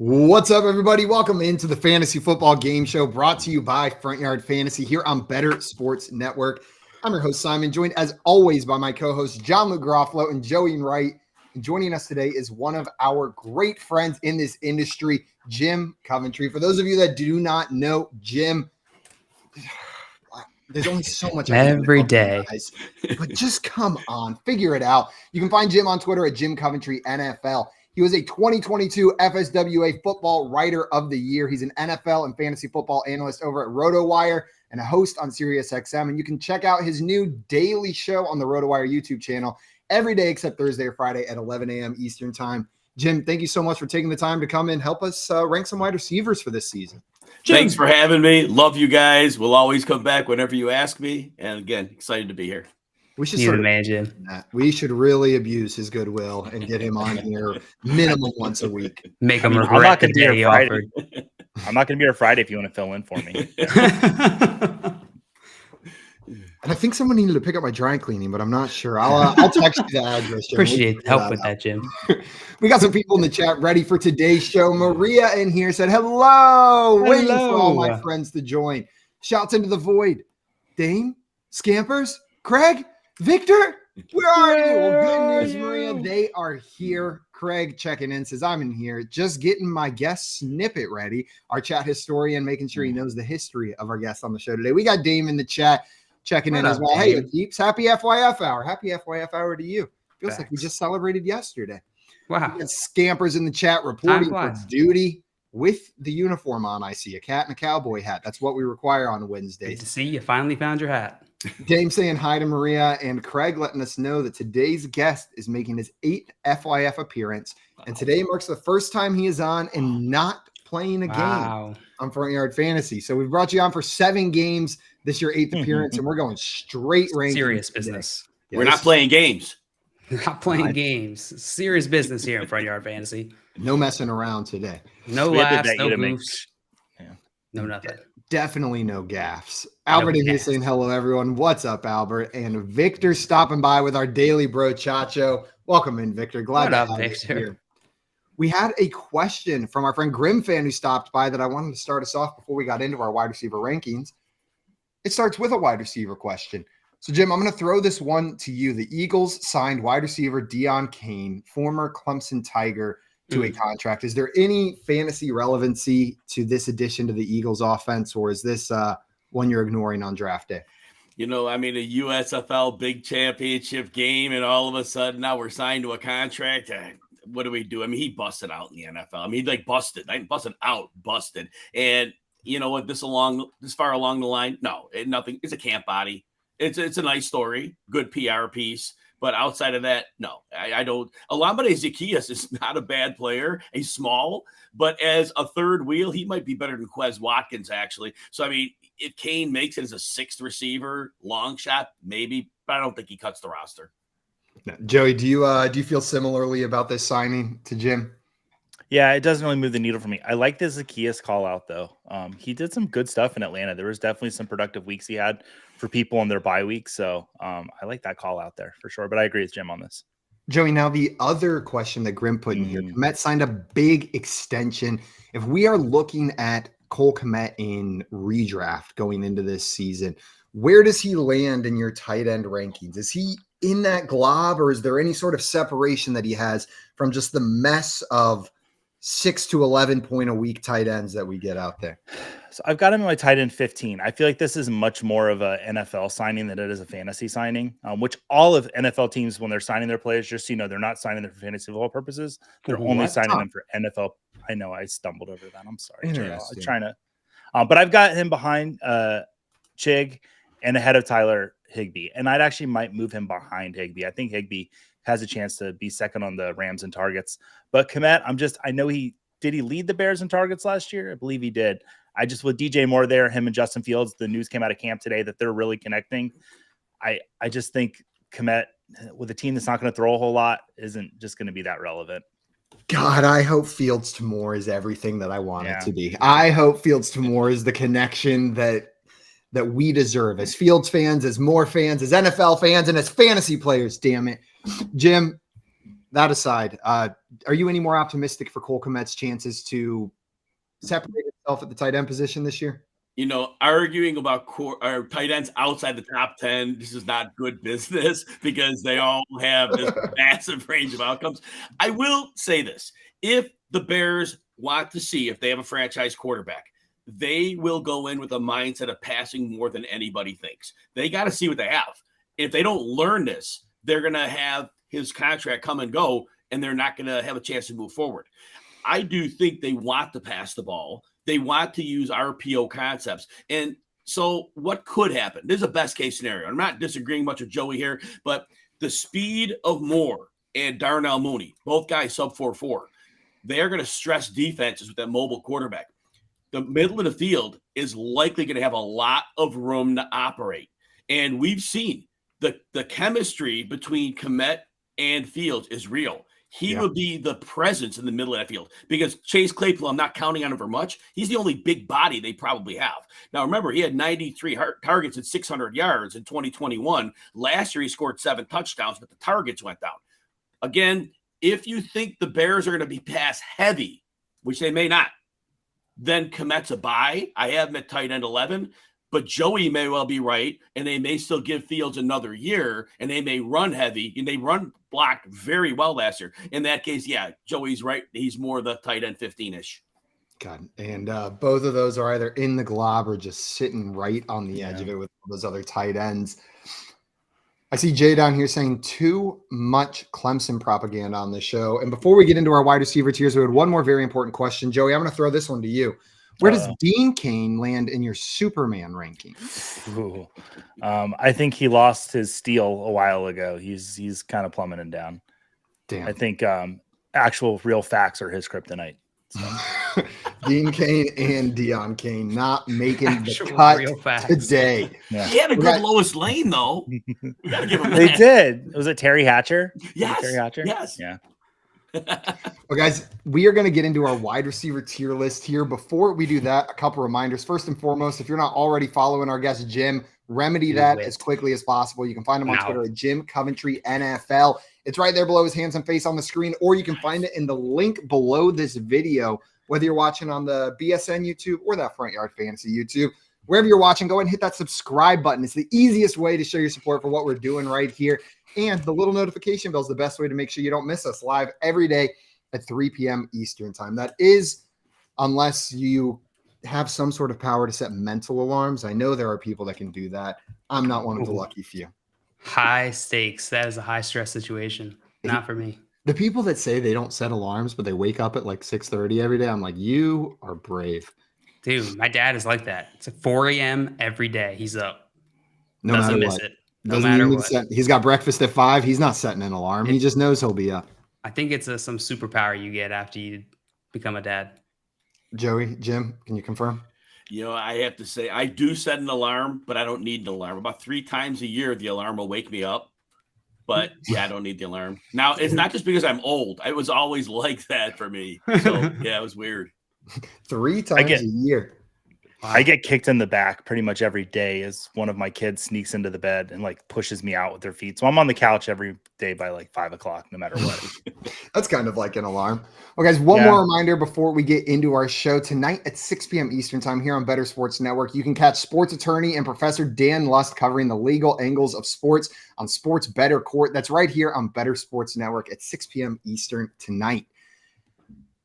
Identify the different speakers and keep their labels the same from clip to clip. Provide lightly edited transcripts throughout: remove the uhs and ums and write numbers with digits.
Speaker 1: What's up, everybody? Welcome into the Fantasy Football Game Show brought to you by Front Yard Fantasy here on Better Sports Network. I'm your host, Simon, joined as always by my co-hosts, John Luke Garofalo and Joey Wright. And joining us today is one of our great friends in this industry, Jim Coventry. For those of you that do not know Jim, there's only so much
Speaker 2: every day,
Speaker 1: guys, but just come on, figure it out. You can find Jim on Twitter at Jim Coventry NFL. He was a 2022 FSWA Football Writer of the Year. He's an NFL and fantasy football analyst over at RotoWire and a host on SiriusXM. And you can check out his new daily show on the RotoWire YouTube channel every day except Thursday or Friday at 11 a.m. Eastern time. Jim, thank you so much for taking the time to come and help us rank some wide receivers for this season.
Speaker 3: Jim, thanks for having me. Love you guys. We'll always come back whenever you ask me. And again, excited to be here.
Speaker 1: We should
Speaker 2: We
Speaker 1: should really abuse his goodwill and get him on here minimum once a week.
Speaker 2: Make him regret the day he offered.
Speaker 4: I'm not going to be here Friday if you want to fill in for me.
Speaker 1: And I think someone needed to pick up my dry cleaning, but I'm not sure. I'll text you the address. Jim.
Speaker 2: Appreciate the help with that, Jim.
Speaker 1: We got some people in the chat ready for today's show. Maria in here said, hello. Waiting for all my friends to join. Shouts into the void. Dame, Scampers, Craig, Victor, where are you? Well, good news, Maria. They are here. Craig checking in says, I'm in here. Just getting my guest snippet ready. Our chat historian making sure he knows the history of our guests on the show today. We got Dame in the chat checking in as well. Hey, Peeps, happy FYF hour. Happy FYF hour to you. Feels like we just celebrated yesterday.
Speaker 2: Wow.
Speaker 1: We got Scampers in the chat reporting for duty with the uniform on. I see a cat and a cowboy hat. That's what we require on Wednesdays.
Speaker 2: Good to see you finally found your hat.
Speaker 1: Dame saying hi to Maria, and Craig letting us know that today's guest is making his 8th FYF appearance. And today marks the first time he is on and not playing a game on Front Yard Fantasy. So we've brought you on for 7 games. This your 8th appearance, and we're going straight ranking.
Speaker 2: Serious business.
Speaker 3: Yeah, we're not playing games.
Speaker 2: Not playing games. Serious business here in Front Yard Fantasy.
Speaker 1: No messing around today.
Speaker 2: No laughs, no goofs. No nothing.
Speaker 1: Definitely no gaffes. Albert in here saying hello, everyone. What's up, Albert? And Victor stopping by with our daily bro Chacho. Welcome in, Victor. Glad to have you here. We had a question from our friend Grim Fan who stopped by that I wanted to start us off before we got into our wide receiver rankings. It starts with a wide receiver question. So, Jim, I'm going to throw this one to you. The Eagles signed wide receiver Deon Cain, former Clemson Tiger, to a contract. Is there any fantasy relevancy to this addition to the Eagles offense, or is this one you're ignoring on draft day?
Speaker 3: You know, I mean, a USFL big championship game, and all of a sudden now we're signed to a contract. What do we do? I mean, he busted out in the NFL. I mean, busted. And you know what? This far along the line, no, nothing. It's a camp body. It's a nice story, good PR piece. But outside of that, no, I don't. Olamide Zaccheaus is not a bad player. He's small, but as a third wheel, he might be better than Quez Watkins, actually. So, I mean, if Cain makes it as a 6th receiver, long shot, maybe, but I don't think he cuts the roster.
Speaker 1: No. Joey, do you feel similarly about this signing to Jim?
Speaker 4: Yeah, it doesn't really move the needle for me. I like the Zaccheaus call out, though. He did some good stuff in Atlanta. There was definitely some productive weeks he had for people on their bye week. So I like that call out there for sure. But I agree with Jim on this.
Speaker 1: Joey, now the other question that Grim put in here, Kmet signed a big extension. If we are looking at Cole Kmet in redraft going into this season, where does he land in your tight end rankings? Is he in that glob, or is there any sort of separation that he has from just the mess of 6 to 11 point a week tight ends that we get out there?
Speaker 4: So I've got him in my tight end 15. I feel like this is much more of a NFL signing than it is a fantasy signing, which all of NFL teams, when they're signing their players, just so you know, they're not signing them for fantasy football purposes. They're only signing them for NFL. I know I stumbled over that. I'm sorry. I was trying to, but I've got him behind Chig and ahead of Tyler Higbee. And I'd actually might move him behind Higbee. I think Higbee has a chance to be second on the Rams in targets. But Kmet, I know he lead the Bears in targets last year? I believe he did. I just, with DJ Moore there, him and Justin Fields, the news came out of camp today that they're really connecting. I just think Kmet, with a team that's not going to throw a whole lot, isn't just going to be that relevant.
Speaker 1: God, I hope Fields to Moore is everything that I want it to be. I hope Fields to Moore is the connection that we deserve as Fields fans, as Moore fans, as NFL fans, and as fantasy players, damn it. Jim, that aside, are you any more optimistic for Cole Kmet's chances to separate himself at the tight end position this year?
Speaker 3: Arguing about tight ends outside the top 10, this is not good business because they all have this massive range of outcomes. I will say this. If the Bears want to see if they have a franchise quarterback, they will go in with a mindset of passing more than anybody thinks. They got to see what they have. If they don't learn this, they're going to have his contract come and go, and they're not going to have a chance to move forward. I do think they want to pass the ball. They want to use RPO concepts. And so what could happen? This is a best case scenario. I'm not disagreeing much with Joey here, but the speed of Moore and Darnell Mooney, both guys sub 4.4, they're going to stress defenses with that mobile quarterback. The middle of the field is likely going to have a lot of room to operate. And we've seen the chemistry between Kmet and Fields is real. He would be the presence in the middle of that field because Chase Claypool, I'm not counting on him for much. He's the only big body they probably have. Now, remember, he had 93 targets at 600 yards in 2021. Last year, he scored 7 touchdowns, but the targets went down. Again, if you think the Bears are going to be pass heavy, which they may not, then Kmet's a buy. I have him at tight end 11. But Joey may well be right, and they may still give Fields another year, and they may run heavy, and they run blocked very well last year. In that case, yeah, Joey's right. He's more the tight end 15-ish.
Speaker 1: God, and both of those are either in the glob or just sitting right on the edge of it with those other tight ends. I see Jay down here saying too much Clemson propaganda on the show. And before we get into our wide receiver tiers, we had one more very important question. Joey, I'm going to throw this one to you. Where does Dean Cain land in your Superman ranking?
Speaker 4: I think he lost his steal a while ago. He's kind of plummeting down.
Speaker 1: Damn.
Speaker 4: I think actual real facts are his kryptonite. So.
Speaker 1: Dean Cain and Deion Cain not making the cut today.
Speaker 3: Yeah. He had a good Lois Lane, though. We gotta give him
Speaker 4: they did. Was it Terry Hatcher?
Speaker 3: Yes.
Speaker 4: Terry Hatcher?
Speaker 3: Yes.
Speaker 4: Yeah.
Speaker 1: Well, guys, we are going to get into our wide receiver tier list here. Before we do that, a couple reminders. First and foremost, if you're not already following our guest Jim, remedy that as quickly as possible. You can find him on Twitter at Jim Coventry NFL. It's right there below his hands and face on the screen, or you can find it in the link below this video, whether you're watching on the BSN YouTube or that Front Yard Fantasy YouTube. Wherever you're watching, go ahead and hit that subscribe button. It's the easiest way to show your support for what we're doing right here. And the little notification bell is the best way to make sure you don't miss us live every day at 3 p.m. Eastern time. That is, unless you have some sort of power to set mental alarms. I know there are people that can do that. I'm not one of the lucky few.
Speaker 2: High stakes. That is a high stress situation. Not for me.
Speaker 1: The people that say they don't set alarms, but they wake up at like 6:30 every day, I'm like, you are brave.
Speaker 2: Dude, my dad is like that. It's like 4 a.m. every day. He's up.
Speaker 1: No
Speaker 2: Doesn't
Speaker 1: matter
Speaker 2: miss
Speaker 1: what.
Speaker 2: it.
Speaker 1: No matter what. He's got breakfast at 5. He's not setting an alarm. He just knows he'll be up.
Speaker 2: I think it's some superpower you get after you become a dad.
Speaker 1: Joey, Jim, can you confirm?
Speaker 3: I have to say, I do set an alarm, but I don't need an alarm. About 3 times a year, the alarm will wake me up. But yeah, I don't need the alarm. Now, it's not just because I'm old. It was always like that for me. So yeah, it was weird.
Speaker 1: 3 times a year.
Speaker 4: I get kicked in the back pretty much every day as one of my kids sneaks into the bed and like pushes me out with their feet. So I'm on the couch every day by like 5 o'clock, no matter what.
Speaker 1: That's kind of like an alarm. Well, guys, one more reminder before we get into our show. Tonight at 6 p.m. Eastern time here on Better Sports Network, you can catch sports attorney and Professor Dan Lust covering the legal angles of sports on Sports Better Court. That's right here on Better Sports Network at 6 p.m. Eastern tonight.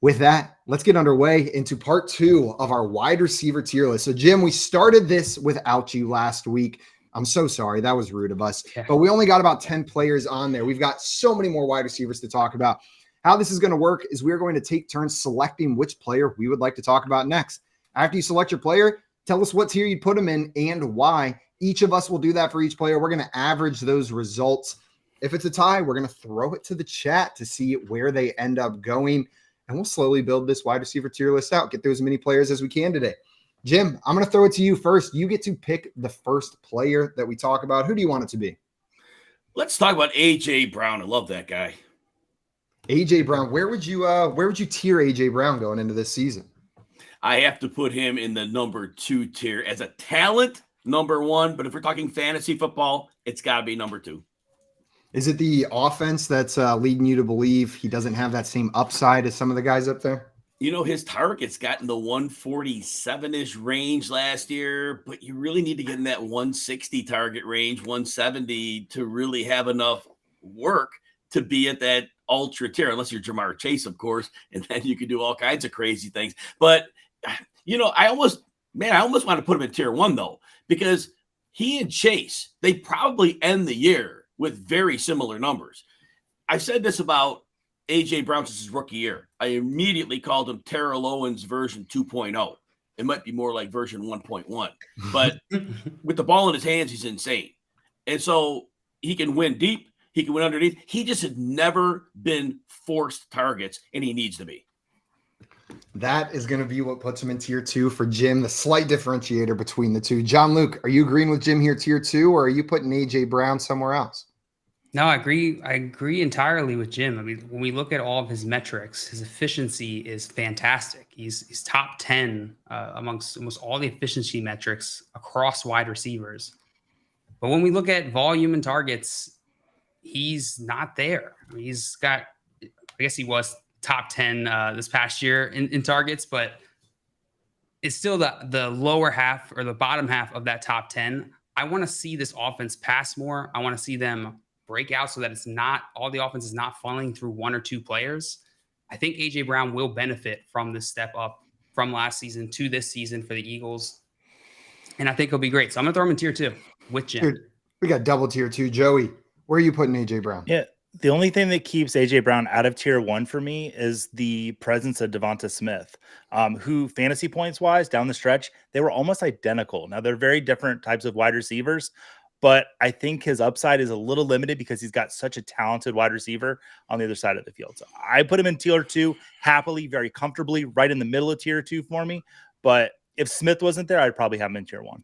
Speaker 1: With that, let's get underway into part 2 of our wide receiver tier list. So, Jim, we started this without you last week. I'm so sorry. That was rude of us. Yeah. But we only got about 10 players on there. We've got so many more wide receivers to talk about. How this is going to work is we're going to take turns selecting which player we would like to talk about next. After you select your player, tell us what tier you'd put them in and why. Each of us will do that for each player. We're going to average those results. If it's a tie, we're going to throw it to the chat to see where they end up going. And we'll slowly build this wide receiver tier list out, get through as many players as we can today. Jim, I'm going to throw it to you first. You get to pick the first player that we talk about. Who do you want it to be?
Speaker 3: Let's talk about A.J. Brown. I love that guy.
Speaker 1: A.J. Brown. Where would you tier A.J. Brown going into this season?
Speaker 3: I have to put him in the number 2 tier. As a talent, number 1. But if we're talking fantasy football, it's got to be number 2.
Speaker 1: Is it the offense that's leading you to believe he doesn't have that same upside as some of the guys up there?
Speaker 3: His targets got in the 147-ish range last year, but you really need to get in that 160 target range, 170 to really have enough work to be at that ultra tier, unless you're Jamar Chase, of course, and then you can do all kinds of crazy things. But, I almost want to put him in tier 1, though, because he and Chase, they probably end the year with very similar numbers. I've said this about A.J. Brown since his rookie year. I immediately called him Terrell Owens version 2.0. It might be more like version 1.1. But with the ball in his hands, he's insane. And so he can win deep. He can win underneath. He just had never been forced targets, and he needs to be.
Speaker 1: That is going to be what puts him in tier 2 for Jim, the slight differentiator between the two. John Luke, are you agreeing with Jim here, tier 2, or are you putting A.J. Brown somewhere else?
Speaker 2: No, I agree entirely with Jim. I mean, when we look at all of his metrics, his efficiency is fantastic. He's top 10 amongst almost all the efficiency metrics across wide receivers. But when we look at volume and targets, he's not there. I mean, he's got, I guess he was top 10 this past year in targets, but it's still the lower half or the bottom half of that top 10. I want to see this offense pass more. I want to see them break out so that it's not all the offense is not funneling through one or two players. I think A.J. Brown will benefit from this step up from last season to this season for the Eagles. And I think he'll be great. So I'm going to throw him in tier 2 with Jim.
Speaker 1: Dude, we got double tier 2. Joey, where are you putting A.J. Brown?
Speaker 4: Yeah. The only thing that keeps A.J. Brown out of tier 1 for me is the presence of Davante Smith, who fantasy points wise down the stretch, they were almost identical. Now they're very different types of wide receivers, but I think his upside is a little limited because he's got such a talented wide receiver on the other side of the field. So I put him in tier 2 happily, very comfortably, right in the middle of tier 2 for me. But if Smith wasn't there, I'd probably have him in tier 1.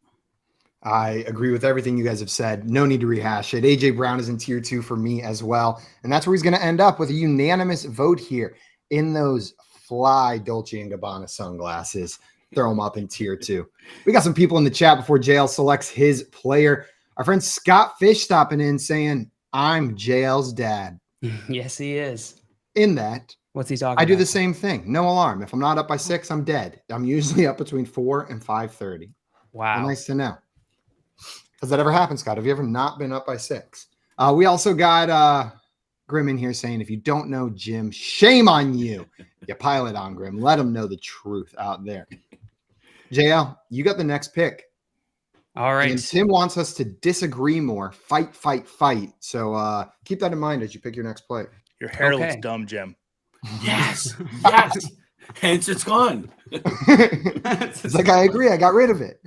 Speaker 1: I agree with everything you guys have said. No need to rehash it. A.J. Brown is in tier 2 for me as well. And that's where he's going to end up with a unanimous vote here in those fly Dolce & Gabbana sunglasses. Throw them up in tier 2. We got some people in the chat before JL selects his player. Our friend Scott Fish stopping in saying, I'm JL's dad.
Speaker 2: Yes, he is.
Speaker 1: In that,
Speaker 2: what's he talking about?
Speaker 1: I do the same thing. No alarm. If I'm not up by 6, I'm dead. I'm usually up between 4 and 5:30.
Speaker 2: Wow.
Speaker 1: Well, nice to know. Has that ever happened, Scott? Have you ever not been up by 6? We also got Grim in here saying, if you don't know Jim, shame on you. You pile it on, Grim. Let him know the truth out there. JL, you got the next pick.
Speaker 2: All right.
Speaker 1: And Tim wants us to disagree more. Fight, fight, fight. So keep that in mind as you pick your next play.
Speaker 4: Your hair looks dumb, Jim.
Speaker 3: Yes. Yes. Hence it's gone.
Speaker 1: It's like, I agree. I got rid of it.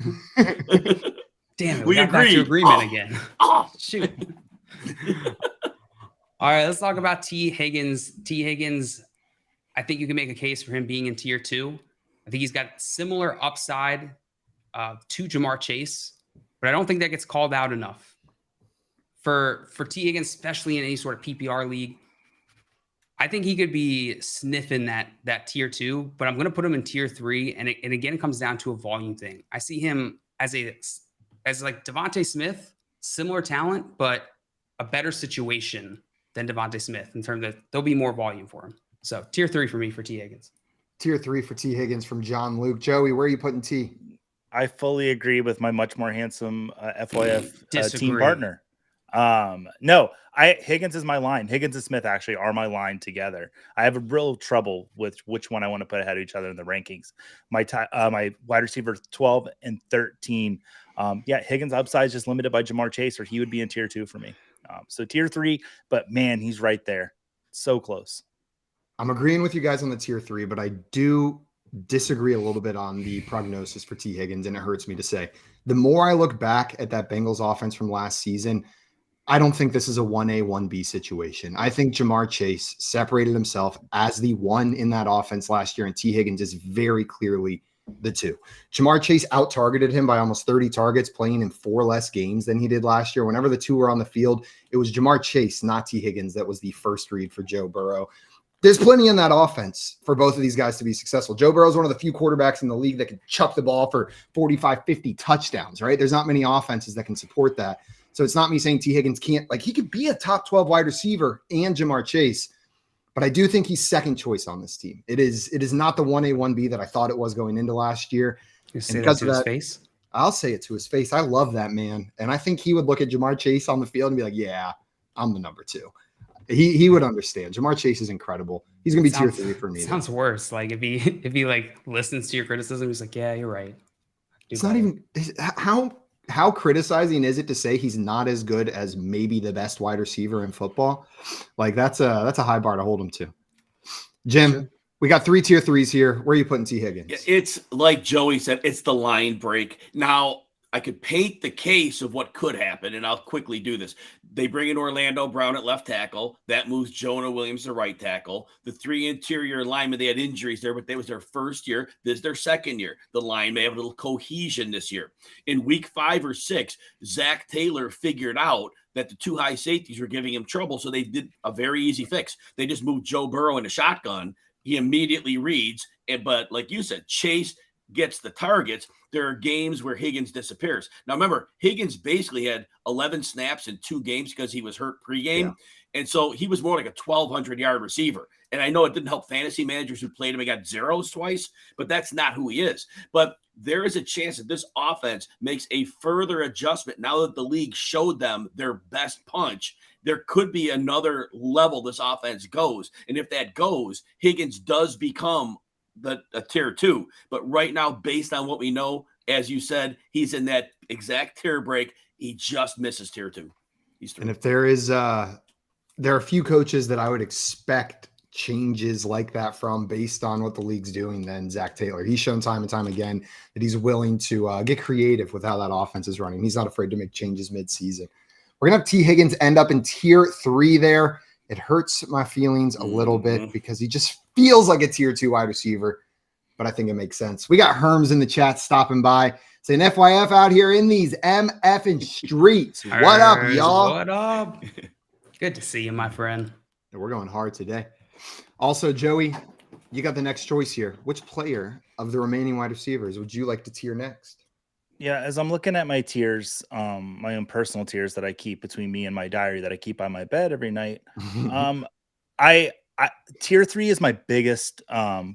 Speaker 2: Damn it. We got back to agreement again. Shoot. All right. Let's talk about T. Higgins. T. Higgins, I think you can make a case for him being in tier 2. I think he's got similar upside to Jamar Chase, but I don't think that gets called out enough. For T. Higgins, especially in any sort of PPR league, I think he could be sniffing that tier 2, but I'm going to put him in tier 3. And again, it comes down to a volume thing. I see him as like Davante Smith, similar talent, but a better situation than Davante Smith in terms of there'll be more volume for him. So tier 3 for me for T. Higgins.
Speaker 1: Tier 3 for T. Higgins from John Luke. Joey, where are you putting T?
Speaker 4: I fully agree with my much more handsome FYF team partner. Higgins is my line. Higgins and Smith actually are my line together. I have a real trouble with which one I want to put ahead of each other in the rankings. My wide receiver 12 and 13. Higgins' upside is just limited by Jamar Chase, or he would be in tier 2 for me. So tier 3, but man, he's right there. So close.
Speaker 1: I'm agreeing with you guys on the tier 3, but I do disagree a little bit on the prognosis for T. Higgins, and it hurts me to say. The more I look back at that Bengals offense from last season, I don't think this is a 1A, 1B situation. I think Jamar Chase separated himself as the 1 in that offense last year, and T. Higgins is very clearly the 2. Jamar Chase out-targeted him by almost 30 targets, playing in 4 less games than he did last year. Whenever the 2 were on the field, it was Jamar Chase, not T. Higgins, that was the first read for Joe Burrow. There's plenty in that offense for both of these guys to be successful. Joe Burrow is one of the few quarterbacks in the league that can chuck the ball for 45, 50 touchdowns, right? There's not many offenses that can support that. So it's not me saying T. Higgins can't, like, he could be a top 12 wide receiver and Jamar Chase, but I do think he's second choice on this team. It is not the 1A, 1B that I thought it was going into last year.
Speaker 2: You say that to his face?
Speaker 1: I'll say it to his face. I love that man. And I think he would look at Jamar Chase on the field and be like, yeah, I'm the number 2. He would understand. Jamar Chase is incredible. He's gonna be tier 3 for me.
Speaker 2: Sounds worse. Like if he like listens to your criticism, he's like, yeah, you're right.
Speaker 1: It's not even how criticizing is it to say he's not as good as maybe the best wide receiver in football? Like that's a high bar to hold him to. Jim, sure. We got 3 tier 3s here. Where are you putting T. Higgins?
Speaker 3: It's like Joey said, it's the line break. Now, I could paint the case of what could happen, and I'll quickly do this. They bring in Orlando Brown at left tackle. That moves Jonah Williams to right tackle. The 3 interior linemen, they had injuries there, but that was their first year. This is their second year. The line may have a little cohesion this year. In week 5 or 6, Zach Taylor figured out that the 2 high safeties were giving him trouble, so they did a very easy fix. They just moved Joe Burrow in a shotgun. He immediately reads, but like you said, Chase gets the targets. There are games where Higgins disappears. Now, remember, Higgins basically had 11 snaps in 2 games because he was hurt pregame. Yeah. And so he was more like a 1,200-yard receiver. And I know it didn't help fantasy managers who played him and got zeros twice, but that's not who he is. But there is a chance that this offense makes a further adjustment now that the league showed them their best punch. There could be another level this offense goes. And if that goes, Higgins does become a tier 2. But right now, based on what we know, as you said, he's in that exact tier break. He just misses tier 2.
Speaker 1: And if there is there are a few coaches that I would expect changes like that from based on what the league's doing, then Zach Taylor. He's shown time and time again that he's willing to get creative with how that offense is running. He's not afraid to make changes mid-season. We're going to have T. Higgins end up in tier 3 there. It hurts my feelings a little bit because he just feels like a tier 2 wide receiver, but I think it makes sense. We got Herms in the chat stopping by saying FYF out here in these MFing streets. What up, y'all?
Speaker 2: What up? Good to see you, my friend.
Speaker 1: We're going hard today. Also, Joey, you got the next choice here. Which player of the remaining wide receivers would you like to tier next?
Speaker 4: Yeah, as I'm looking at my tiers, my own personal tiers that I keep between me and my diary that I keep by my bed every night, I tier 3 is my biggest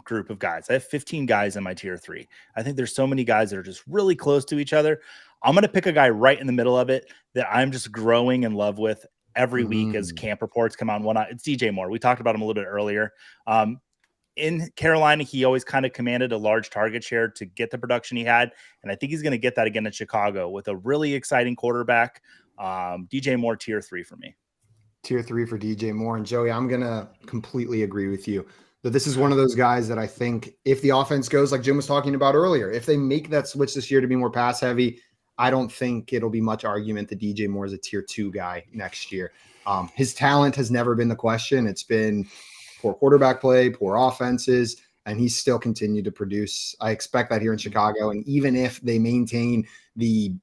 Speaker 4: group of guys. I have 15 guys in my tier 3. I think there's so many guys that are just really close to each other. I'm going to pick a guy right in the middle of it that I'm just growing in love with every week as camp reports come out. It's DJ Moore. We talked about him a little bit earlier. In Carolina, he always kind of commanded a large target share to get the production he had. And I think he's going to get that again in Chicago with a really exciting quarterback. DJ Moore, tier 3 for me.
Speaker 1: Tier 3 for DJ Moore. And Joey, I'm going to completely agree with you that this is one of those guys that I think if the offense goes like Jim was talking about earlier, if they make that switch this year to be more pass heavy, I don't think it'll be much argument that DJ Moore is a tier 2 guy next year. His talent has never been the question. It's been poor quarterback play, poor offenses, and he's still continued to produce. I expect that here in Chicago. And even if they maintain the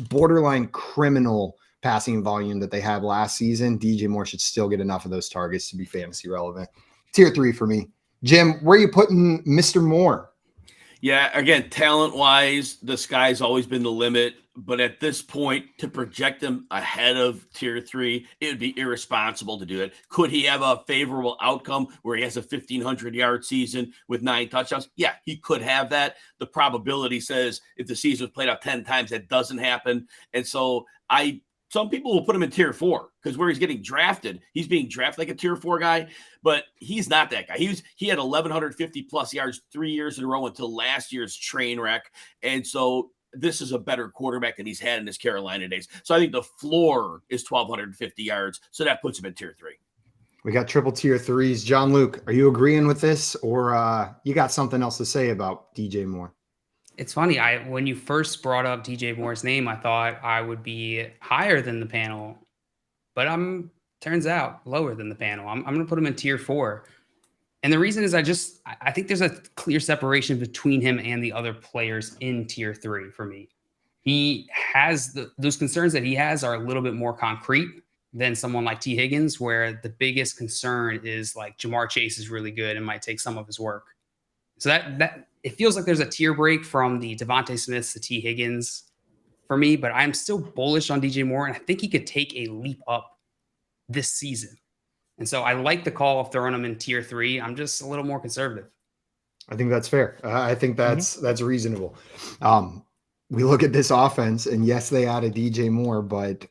Speaker 1: borderline criminal passing volume that they had last season, DJ Moore should still get enough of those targets to be fantasy relevant. Tier 3 for me. Jim, where are you putting Mr. Moore?
Speaker 3: Yeah, again, talent-wise, the sky's always been the limit. But at this point, to project him ahead of tier 3, it would be irresponsible to do it. Could he have a favorable outcome where he has a 1,500-yard season with 9 touchdowns? Yeah, he could have that. The probability says if the season was played out 10 times, that doesn't happen. And so some people will put him in tier 4 because where he's getting drafted, he's being drafted like a tier 4 guy, but he's not that guy. He had 1,150 plus yards 3 years in a row until last year's train wreck. And so this is a better quarterback than he's had in his Carolina days. So I think the floor is 1,250 yards. So that puts him in tier 3.
Speaker 1: We got triple tier 3s. John Luke, are you agreeing with this or you got something else to say about DJ Moore?
Speaker 2: It's funny. When you first brought up DJ Moore's name, I thought I would be higher than the panel, but turns out lower than the panel. I'm going to put him in tier 4. And the reason is I think there's a clear separation between him and the other players in tier 3 for me. He has those concerns that he has are a little bit more concrete than someone like T. Higgins, where the biggest concern is like Jamar Chase is really good and might take some of his work. So that it feels like there's a tier break from the Davante Smiths to T. Higgins. for me, but I'm still bullish on DJ Moore, and I think he could take a leap up this season. And so I like the call of throwing him in tier 3. I'm just a little more conservative.
Speaker 1: I think that's fair. I think that's reasonable. We look at this offense, and yes, they added DJ Moore, but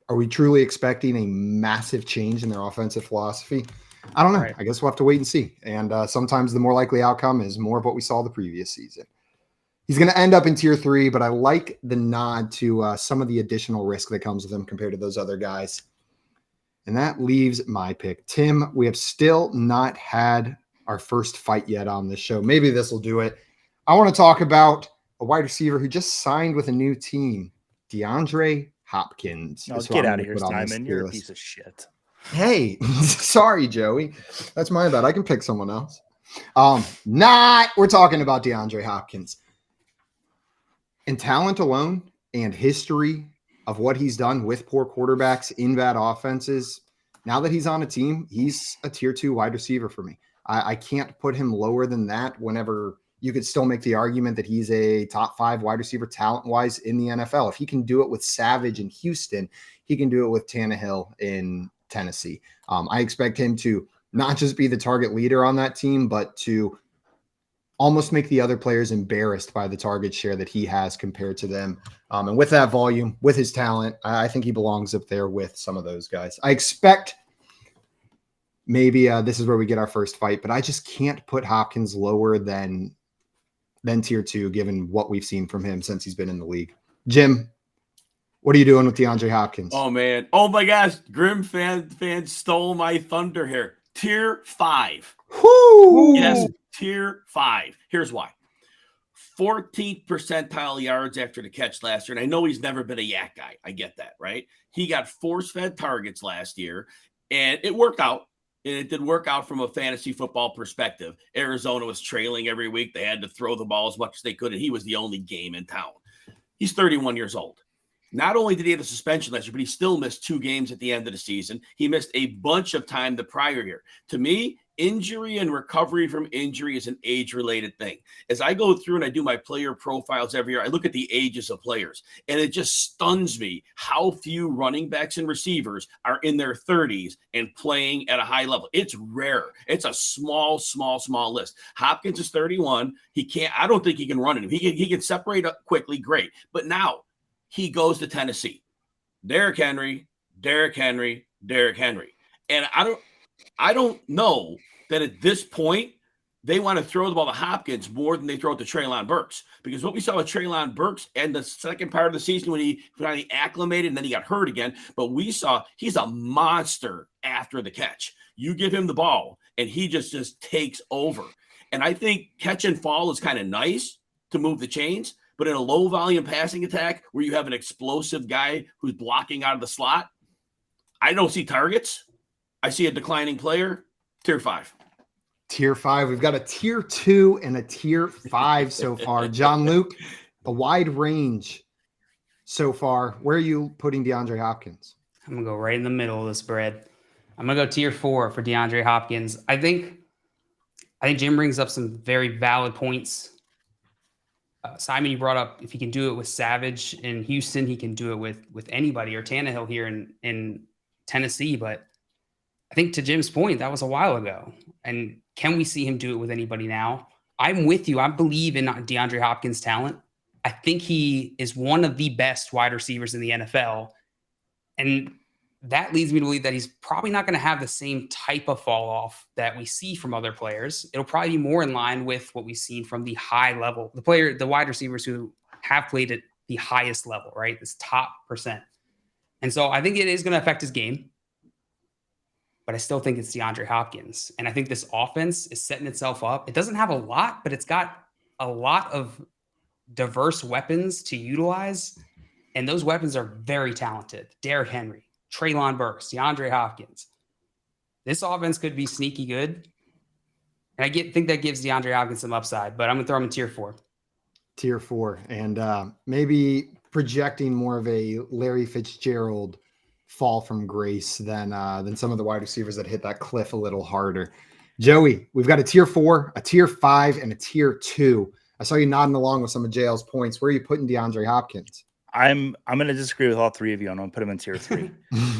Speaker 1: are we truly expecting a massive change in their offensive philosophy? I don't know. Right. I guess we'll have to wait and see. And sometimes the more likely outcome is more of what we saw the previous season. He's going to end up in tier 3, but I like the nod to some of the additional risk that comes with him compared to those other guys. And that leaves my pick. Tim, we have still not had our first fight yet on this show. Maybe this will do it. I want to talk about a wide receiver who just signed with a new team, DeAndre Hopkins.
Speaker 4: Oh, get out of here, Simon. You're a piece of shit.
Speaker 1: Hey, sorry, Joey. That's my bad. I can pick someone else. We're talking about DeAndre Hopkins. In talent alone and history of what he's done with poor quarterbacks in bad offenses, now that he's on a team, he's a tier 2 wide receiver for me. I can't put him lower than that whenever you could still make the argument that he's a top 5 wide receiver talent-wise in the NFL. If he can do it with Savage in Houston, he can do it with Tannehill in Tennessee. I expect him to not just be the target leader on that team, but to almost make the other players embarrassed by the target share that he has compared to them. And with that volume, with his talent, I think he belongs up there with some of those guys. I expect maybe this is where we get our first fight, but I just can't put Hopkins lower than tier 2, given what we've seen from him since he's been in the league. Jim, what are you doing with DeAndre Hopkins?
Speaker 3: Oh, man. Oh, my gosh. Grim fan stole my thunder here. Tier 5.
Speaker 1: Woo!
Speaker 3: Yes, tier 5. Here's why. 14th percentile yards after the catch last year. And I know he's never been a yak guy. I get that, right? He got force-fed targets last year, and it worked out. And it did work out from a fantasy football perspective. Arizona was trailing every week. They had to throw the ball as much as they could, and he was the only game in town. He's 31 years old. Not only did he have a suspension last year, but he still missed 2 games at the end of the season. He missed a bunch of time the prior year. To me, injury and recovery from injury is an age-related thing. As I go through and I do my player profiles every year, I look at the ages of players, and it just stuns me how few running backs and receivers are in their 30s and playing at a high level. It's rare. It's a small list. Hopkins is 31. I don't think he can run it. He can separate up quickly, great. But now he goes to Tennessee. Derrick Henry. And I don't know that at this point they want to throw the ball to Hopkins more than they throw it to Treylon Burks. Because what we saw with Treylon Burks and the second part of the season when he finally acclimated and then he got hurt again, but we saw he's a monster after the catch. You give him the ball and he just takes over. And I think catch and fall is kind of nice to move the chains, but in a low volume passing attack where you have an explosive guy who's blocking out of the slot, I don't see targets. I see a declining player. Tier 5.
Speaker 1: Tier 5. We've got a tier 2 and a tier 5 so far. John Luke, a wide range so far. Where are you putting DeAndre Hopkins?
Speaker 2: I'm going to go right in the middle of this spread. I'm going to go tier 4 for DeAndre Hopkins. I think Jim brings up some very valid points. Simon, you brought up if he can do it with Savage in Houston, he can do it with anybody, or Tannehill here in Tennessee. But I think to Jim's point, that was a while ago. And can we see him do it with anybody now? I'm with you. I believe in DeAndre Hopkins' talent. I think he is one of the best wide receivers in the NFL. And that leads me to believe that he's probably not going to have the same type of fall off that we see from other players. It'll probably be more in line with what we've seen from the high level, the wide receivers who have played at the highest level, right? This top percent. And so I think it is going to affect his game, but I still think it's DeAndre Hopkins. And I think this offense is setting itself up. It doesn't have a lot, but it's got a lot of diverse weapons to utilize. And those weapons are very talented. Derrick Henry, Treylon Burks, DeAndre Hopkins. This offense could be sneaky good. And I think that gives DeAndre Hopkins some upside, but I'm going to throw him in tier 4.
Speaker 1: Tier 4. And maybe projecting more of a Larry Fitzgerald fall from grace than some of the wide receivers that hit that cliff a little harder. Joey, we've got a tier 4, a tier 5, and a tier 2. I saw you nodding along with some of JL's points. Where are you putting DeAndre Hopkins?
Speaker 4: I'm going to disagree with all three of you. I'm going to put him in tier 3.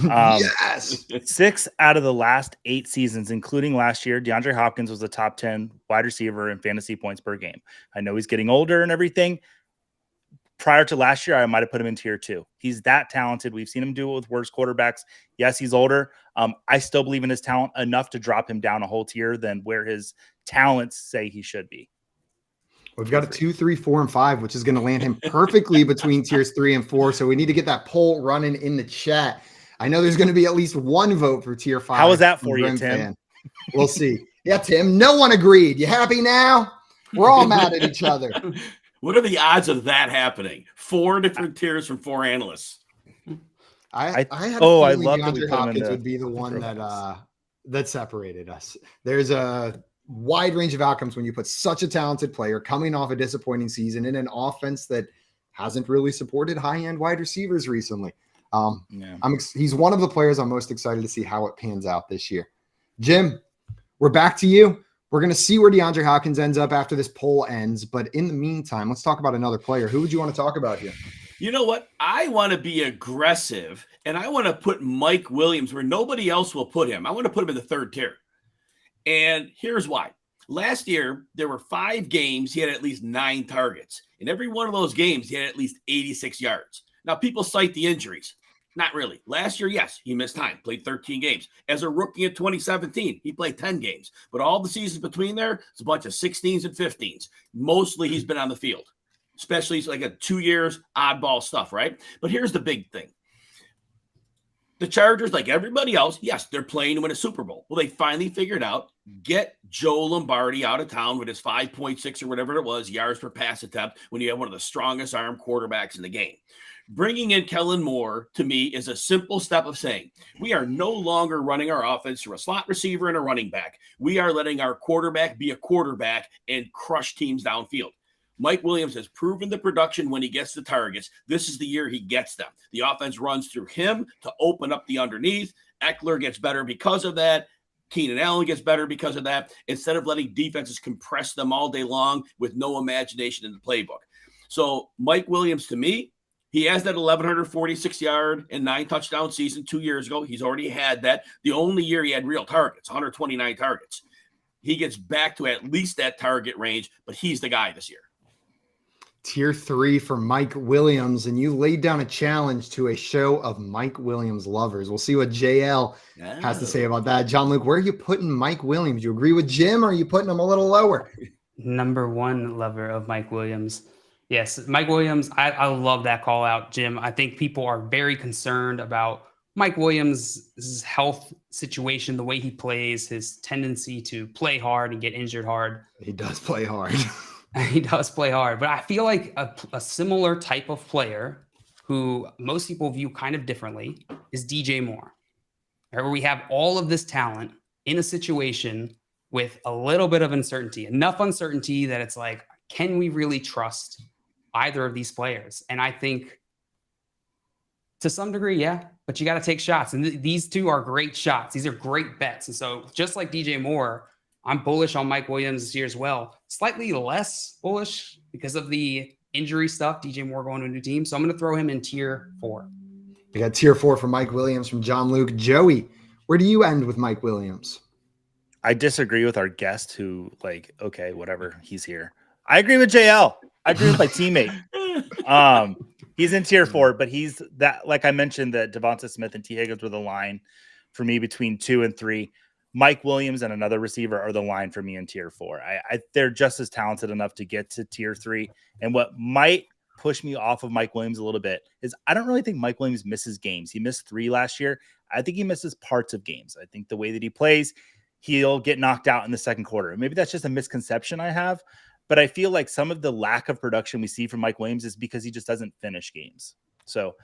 Speaker 1: Yes.
Speaker 4: 6 out of the last 8 seasons, including last year, DeAndre Hopkins was the top 10 wide receiver in fantasy points per game. I know he's getting older and everything. Prior to last year, I might have put him in tier 2. He's that talented. We've seen him do it with worse quarterbacks. Yes, he's older. I still believe in his talent enough to drop him down a whole tier than where his talents say he should be.
Speaker 1: We've got a 2, 3, 4, and 5, which is going to land him perfectly between tiers 3 and 4. So we need to get that poll running in the chat. I know there's going to be at least one vote for tier 5.
Speaker 4: How was that for you, Tim?
Speaker 1: Fan. We'll see. Yeah, Tim, no one agreed. You happy now? We're all mad at each other.
Speaker 3: What are the odds of that happening? 4 different tiers from 4 analysts.
Speaker 1: I had a feeling DeAndre Hopkins would be the one that separated us. There's a wide range of outcomes when you put such a talented player coming off a disappointing season in an offense that hasn't really supported high-end wide receivers recently. He's one of the players I'm most excited to see how it pans out this year. Jim, we're back to you. We're going to see where DeAndre Hopkins ends up after this poll ends. But in the meantime, let's talk about another player. Who would you want to talk about here?
Speaker 3: You know what? I want to be aggressive, and I want to put Mike Williams where nobody else will put him. I want to put him in the 3rd tier. And here's why. Last year, there were 5 games he had at least 9 targets. In every one of those games, he had at least 86 yards. Now, people cite the injuries. Not really. Last year, yes, he missed time, played 13 games. As a rookie in 2017, he played 10 games. But all the seasons between there, it's a bunch of 16s and 15s. Mostly he's been on the field, especially like a 2 years oddball stuff, right? But here's the big thing. The Chargers, like everybody else, yes, they're playing to win a Super Bowl. Well, they finally figured out, get Joe Lombardi out of town with his 5.6 or whatever it was, yards per pass attempt, when you have one of the strongest arm quarterbacks in the game. Bringing in Kellen Moore, to me, is a simple step of saying, we are no longer running our offense through a slot receiver and a running back. We are letting our quarterback be a quarterback and crush teams downfield. Mike Williams has proven the production when he gets the targets. This is the year he gets them. The offense runs through him to open up the underneath. Eckler gets better because of that. Keenan Allen gets better because of that, instead of letting defenses compress them all day long with no imagination in the playbook. So Mike Williams, to me, he has that 1,146-yard and 9 touchdown season 2 years ago. He's already had that. The only year he had real targets, 129 targets. He gets back to at least that target range, but he's the guy this year.
Speaker 1: Tier 3 for Mike Williams, and you laid down a challenge to a show of Mike Williams lovers. We'll see what JL has to say about that. John Luke, where are you putting Mike Williams? You agree with Jim, or are you putting him a little lower?
Speaker 2: Number 1 lover of Mike Williams. Yes, Mike Williams, I love that call out, Jim. I think people are very concerned about Mike Williams' health situation, the way he plays, his tendency to play hard and get injured hard.
Speaker 1: He does play hard.
Speaker 2: He does play hard, but I feel like a similar type of player who most people view kind of differently is DJ Moore, right? Where we have all of this talent in a situation with a little bit of uncertainty, enough uncertainty that it's like, can we really trust either of these players? And I think to some degree, yeah, but you got to take shots. And these two are great shots. These are great bets. And so just like DJ Moore, I'm bullish on Mike Williams this year as well. Slightly less bullish because of the injury stuff. DJ Moore going to a new team. So I'm going to throw him in tier 4.
Speaker 1: We got tier 4 for Mike Williams from John Luke. Joey, where do you end with Mike Williams?
Speaker 4: I disagree with our guest who, like, okay, whatever, he's here. I agree with JL. I agree with my teammate. He's in tier 4, but he's that, like I mentioned, that Devonta Smith and T. Higgins were the line for me between 2 and 3. Mike Williams and another receiver are the line for me in tier 4. They're just as talented enough to get to tier 3. And what might push me off of Mike Williams a little bit is I don't really think Mike Williams misses games. He missed 3 last year. I think he misses parts of games. I think the way that he plays, he'll get knocked out in the second quarter. Maybe that's just a misconception I have, but I feel like some of the lack of production we see from Mike Williams is because he just doesn't finish games. So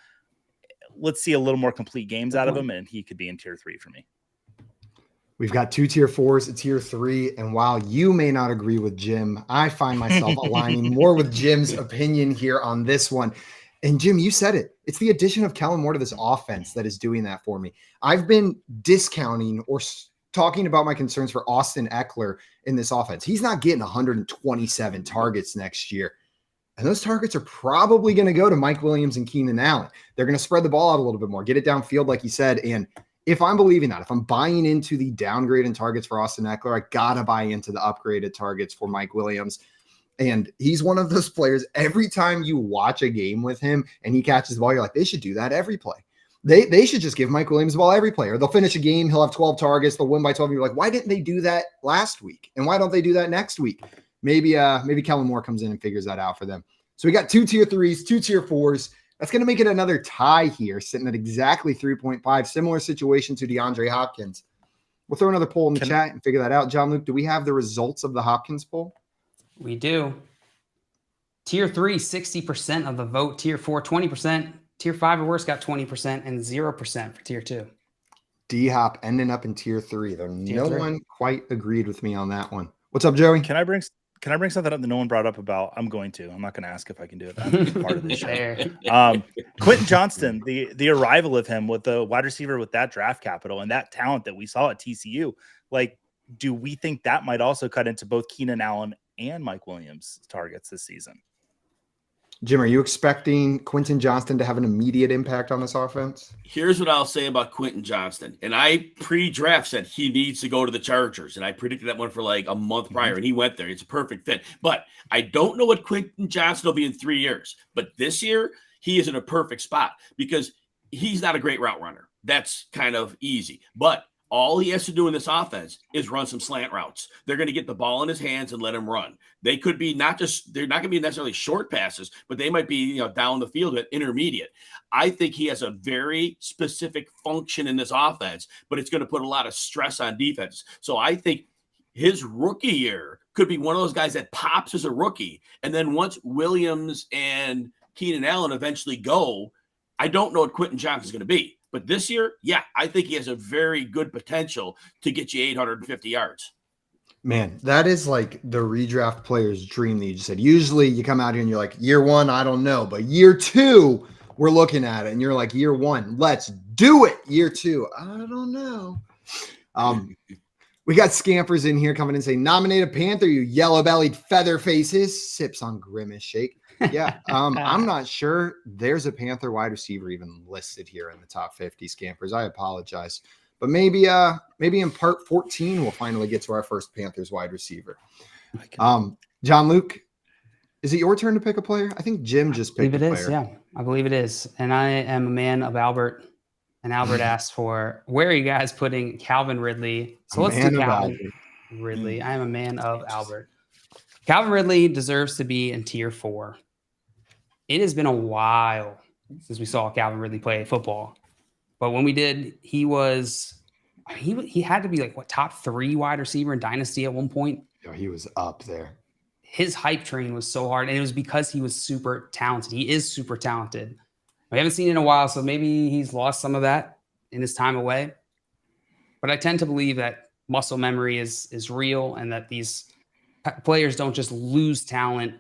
Speaker 4: let's see a little more complete games out of him, and he could be in tier 3 for me.
Speaker 1: We've got 2 tier 4s, a tier 3. And while you may not agree with Jim, I find myself aligning more with Jim's opinion here on this one. And Jim, you said it. It's the addition of Kellen Moore to this offense that is doing that for me. I've been discounting or talking about my concerns for Austin Eckler in this offense. He's not getting 127 targets next year. And those targets are probably going to go to Mike Williams and Keenan Allen. They're going to spread the ball out a little bit more, get it downfield, like you said. And if I'm believing that, if I'm buying into the downgrade in targets for Austin Eckler, I got to buy into the upgraded targets for Mike Williams. And he's one of those players, every time you watch a game with him and he catches the ball, you're like, they should do that every play. They should just give Mike Williams the ball every play. Or they'll finish a game, he'll have 12 targets, they'll win by 12. And you're like, why didn't they do that last week? And why don't they do that next week? Maybe Kellen Moore comes in and figures that out for them. So we got 2 tier 3s, 2 tier 4s. That's going to make it another tie here, sitting at exactly 3.5. Similar situation to DeAndre Hopkins. We'll throw another poll in the chat and figure that out. John Luke, do we have the results of the Hopkins poll?
Speaker 2: We do. Tier 3, 60% of the vote. Tier 4, 20%. Tier 5 or worse got 20% and 0% for tier 2.
Speaker 1: D-Hop ending up in tier 3, though no one quite agreed with me on that one. What's up, Joey?
Speaker 4: Can I bring something up that no one brought up about? I'm going to. I'm not going to ask if I can do it. That's part of the show. Quentin Johnston, the arrival of him with the wide receiver with that draft capital and that talent that we saw at TCU. Like, do we think that might also cut into both Keenan Allen and Mike Williams' targets this season?
Speaker 1: Jim, are you expecting Quentin Johnston to have an immediate impact on this offense?
Speaker 3: Here's what I'll say about Quentin Johnston. And I pre-draft said he needs to go to the Chargers. And I predicted that one for like a month prior, and he went there. It's a perfect fit. But I don't know what Quentin Johnston will be in 3 years. But this year, he is in a perfect spot because he's not a great route runner. That's kind of easy. But all he has to do in this offense is run some slant routes. They're going to get the ball in his hands and let him run. They could be they're not going to be necessarily short passes, but they might be, down the field at intermediate. I think he has a very specific function in this offense, but it's going to put a lot of stress on defense. So I think his rookie year could be one of those guys that pops as a rookie. And then once Williams and Keenan Allen eventually go, I don't know what Quentin Johnston's going to be. But this year, yeah, I think he has a very good potential to get you 850 yards.
Speaker 1: Man, that is like the redraft player's dream that you just said. Usually you come out here and you're like, year 1, I don't know. But year 2, we're looking at it. And you're like, year 1, let's do it. Year 2, I don't know. We got scampers in here coming in saying, nominate a Panther, you yellow-bellied feather faces. Sips on Grimace Shake. Yeah, I'm not sure there's a Panther wide receiver even listed here in the top 50 scampers. I apologize. But maybe in part 14, we'll finally get to our first Panthers wide receiver. John Luke, is it your turn to pick a player? I think Jim just picked a player.
Speaker 2: I believe it is, yeah. I believe it is. And I am a man of Albert. And Albert asked for, where are you guys putting Calvin Ridley? So let's do Calvin Ridley. I am a man of Albert. Calvin Ridley deserves to be in tier 4. It has been a while since we saw Calvin Ridley play football. But when we did, he had to be like, top 3 wide receiver in Dynasty at one point.
Speaker 1: Yeah, he was up there.
Speaker 2: His hype train was so hard, and it was because he was super talented. He is super talented. We haven't seen it in a while, so maybe he's lost some of that in his time away. But I tend to believe that muscle memory is real and that these players don't just lose talent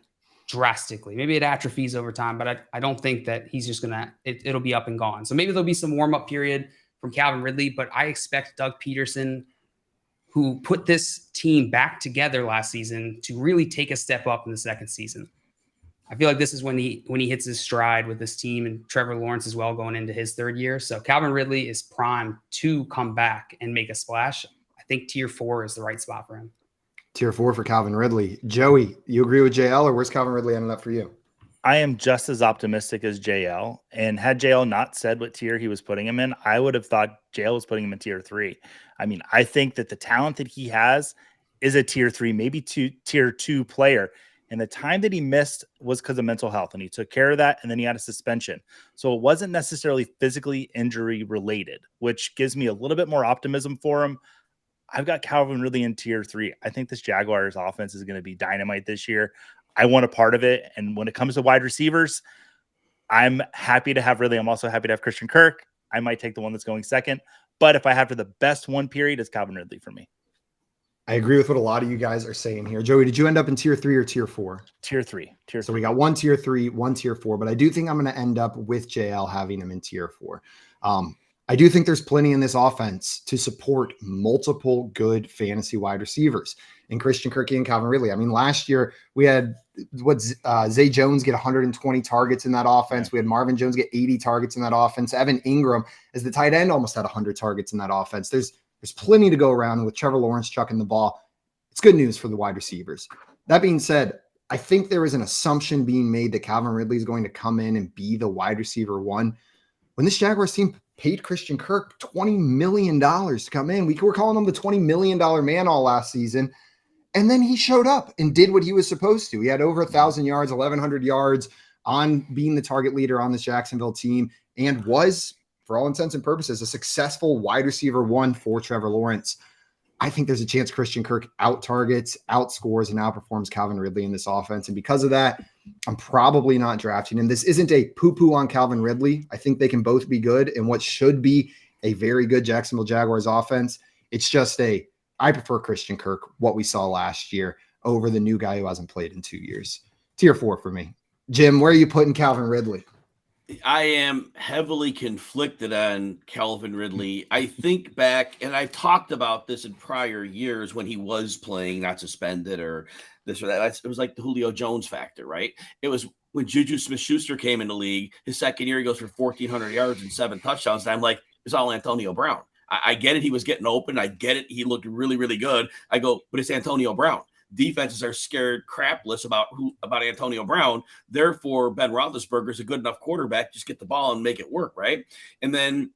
Speaker 2: drastically. Maybe it atrophies over time, but I don't think that he's just it'll be up and gone. So maybe there'll be some warm-up period from Calvin Ridley, but I expect Doug Peterson, who put this team back together last season, to really take a step up in the second season. I feel like this is when he hits his stride with this team, and Trevor Lawrence as well going into his 3rd year. So Calvin Ridley is primed to come back and make a splash. I think tier 4 is the right spot for him.
Speaker 1: Tier 4 for Calvin Ridley. Joey, you agree with JL, or where's Calvin Ridley ending up for you?
Speaker 4: I am just as optimistic as JL. And had JL not said what tier he was putting him in, I would have thought JL was putting him in tier 3. I mean, I think that the talent that he has is a tier 3, maybe tier 2 player. And the time that he missed was because of mental health, and he took care of that, and then he had a suspension. So it wasn't necessarily physically injury related, which gives me a little bit more optimism for him. I've got Calvin Ridley in tier 3. I think this Jaguars offense is going to be dynamite this year. I want a part of it. And when it comes to wide receivers, I'm happy to have Ridley. I'm also happy to have Christian Kirk. I might take the one that's going second. But if I have to the best one period, it's Calvin Ridley for me.
Speaker 1: I agree with what a lot of you guys are saying here. Joey, did you end up in tier 3 or tier 4?
Speaker 4: Tier 3.
Speaker 1: So we got 1 tier 3, 1 tier 4, but I do think I'm going to end up with JL having him in tier 4. I do think there's plenty in this offense to support multiple good fantasy wide receivers and Christian Kirk and Calvin Ridley. I mean, last year we had Zay Jones get 120 targets in that offense. We had Marvin Jones get 80 targets in that offense. Evan Ingram as the tight end almost had 100 targets in that offense. There's plenty to go around with Trevor Lawrence chucking the ball. It's good news for the wide receivers. That being said, I think there is an assumption being made that Calvin Ridley is going to come in and be the wide receiver one. When this Jaguars team paid Christian Kirk $20 million to come in, we were calling him the $20 million man all last season. And then he showed up and did what he was supposed to. He had over 1,000 yards, 1,100 yards on being the target leader on this Jacksonville team and was, for all intents and purposes, a successful wide receiver one for Trevor Lawrence. I think there's a chance Christian Kirk out-targets, outscores, and outperforms Calvin Ridley in this offense. And because of that, I'm probably not drafting him. This isn't a poo-poo on Calvin Ridley. I think they can both be good in what should be a very good Jacksonville Jaguars offense. It's just I prefer Christian Kirk, what we saw last year, over the new guy who hasn't played in 2 years. Tier 4 for me. Jim, where are you putting Calvin Ridley?
Speaker 3: I am heavily conflicted on Calvin Ridley. I think back, and I've talked about this in prior years when he was playing, not suspended or this or that. It was like the Julio Jones factor, right? It was when Juju Smith-Schuster came in the league. His second year, he goes for 1,400 yards and 7 touchdowns. And I'm like, it's all Antonio Brown. I get it. He was getting open. I get it. He looked really, really good. I go, but it's Antonio Brown. Defenses are scared crapless about Antonio Brown. Therefore, Ben Roethlisberger is a good enough quarterback. Just get the ball and make it work, right? And then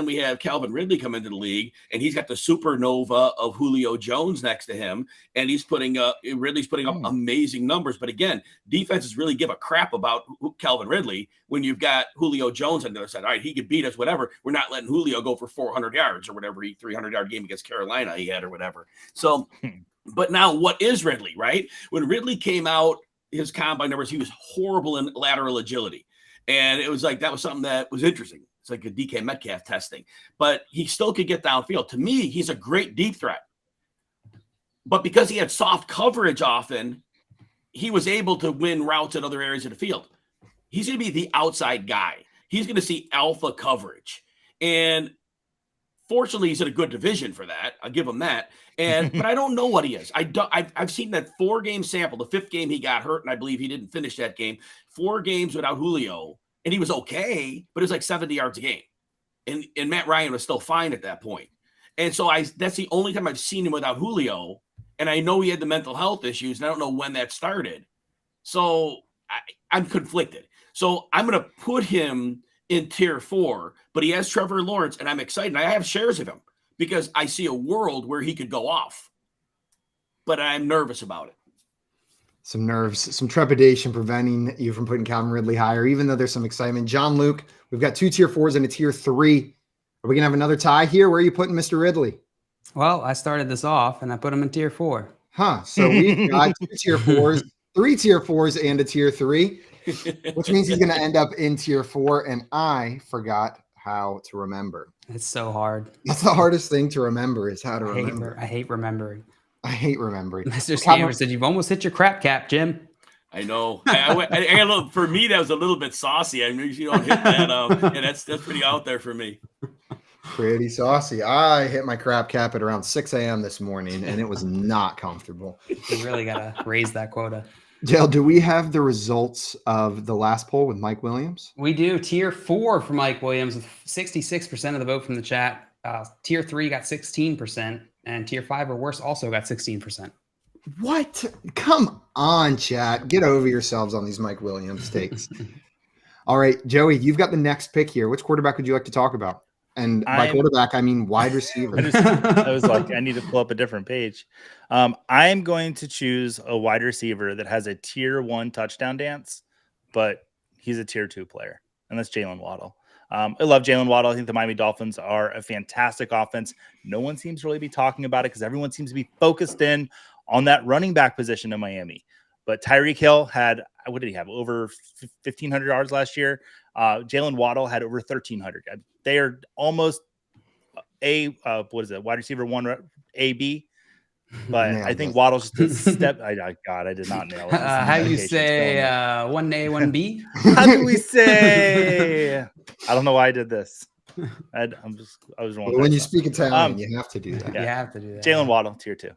Speaker 3: we have Calvin Ridley come into the league, and he's got the supernova of Julio Jones next to him, and Ridley's putting up amazing numbers. But again, defenses really give a crap about Calvin Ridley when you've got Julio Jones on the other side. All right, he could beat us, whatever. We're not letting Julio go for 400 yards or whatever 300-yard game against Carolina he had or whatever. So. But now what is Ridley, right? When Ridley came out, his combine numbers, he was horrible in lateral agility. And it was like, that was something that was interesting. It's like a DK Metcalf testing, but he still could get downfield. To me, he's a great deep threat. But because he had soft coverage often, he was able to win routes in other areas of the field. He's going to be the outside guy. He's going to see alpha coverage. And fortunately, he's in a good division for that. I'll give him that. But I don't know what he is. I've seen that 4-game sample. The 5th game he got hurt, and I believe he didn't finish that game. 4 games without Julio, and he was okay, but it was like 70 yards a game. And Matt Ryan was still fine at that point. And so that's the only time I've seen him without Julio. And I know he had the mental health issues, and I don't know when that started. So I'm conflicted. So I'm going to put him in tier 4, but he has Trevor Lawrence, and I'm excited. I have shares of him because I see a world where he could go off, but I'm nervous about it.
Speaker 1: Some nerves, some trepidation preventing you from putting Calvin Ridley higher, even though there's some excitement. John Luke, we've got 2 tier 4s and a tier 3. Are we going to have another tie here? Where are you putting Mr. Ridley?
Speaker 2: Well, I started this off and I put him in tier 4.
Speaker 1: So we've got 2 tier 4s, 3 tier 4s, and a tier 3, which means he's going to end up in tier 4. And I forgot how to remember.
Speaker 2: It's so hard.
Speaker 1: That's the hardest thing to remember is how to remember.
Speaker 2: I hate remembering.
Speaker 1: I hate remembering.
Speaker 2: Mr. Scammer said, you've almost hit your crap cap, Jim.
Speaker 3: I know. For me, that was a little bit saucy. I usually don't hit that. And that's pretty out there for me.
Speaker 1: Pretty saucy. I hit my crap cap at around 6 a.m. this morning, and it was not comfortable.
Speaker 2: You really got to raise that quota.
Speaker 1: Dale, do we have the results of the last poll with Mike Williams?
Speaker 2: We do. Tier 4 for Mike Williams with 66% of the vote from the chat. Tier 3 got 16%, and tier 5 or worse also got 16%.
Speaker 1: What? Come on, chat. Get over yourselves on these Mike Williams takes. All right, Joey, you've got the next pick here. Which quarterback would you like to talk about? And by quarterback, I mean wide receiver.
Speaker 4: I was like, I need to pull up a different page. I'm going to choose a wide receiver that has a tier 1 touchdown dance, but he's a tier 2 player, and that's Jalen Waddle. I love Jalen Waddle. I think the Miami Dolphins are a fantastic offense. No one seems to really be talking about it because everyone seems to be focused in on that running back position in Miami. But Tyreek Hill had, what did he have? Over 1,500 yards last year. Jalen Waddle had over 1,300. They are almost wide receiver 1 AB. But I think Waddle's just a step. God, I did not nail it.
Speaker 2: How do you say 1A, 1B?
Speaker 4: How do we say? I don't know why I did this. I was wrong.
Speaker 1: When you speak Italian, you have to do that.
Speaker 2: You have to do that.
Speaker 4: Jalen Waddle, tier 2.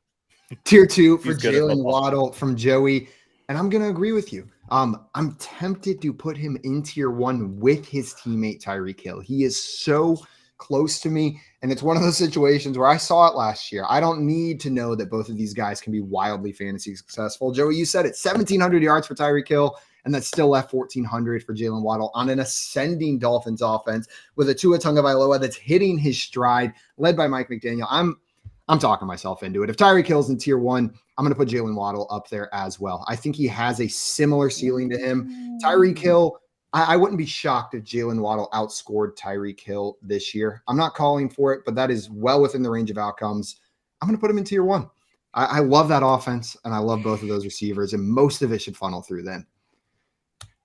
Speaker 1: Tier 2 for Jalen Waddle from Joey. And I'm going to agree with you. I'm tempted to put him in tier 1 with his teammate Tyreek Hill. He is so close to me. And it's one of those situations where I saw it last year. I don't need to know that both of these guys can be wildly fantasy successful. Joey, you said it, 1,700 yards for Tyreek Hill, and that's still left 1,400 for Jalen Waddle on an ascending Dolphins offense with a Tua Tagovailoa that's hitting his stride, led by Mike McDaniel. I'm talking myself into it. If Tyreek Hill's in tier 1, I'm going to put Jalen Waddle up there as well. I think he has a similar ceiling to him. Tyreek Hill, I wouldn't be shocked if Jalen Waddle outscored Tyreek Hill this year. I'm not calling for it, but that is well within the range of outcomes. I'm going to put him in tier 1. I love that offense, and I love both of those receivers, and most of it should funnel through them.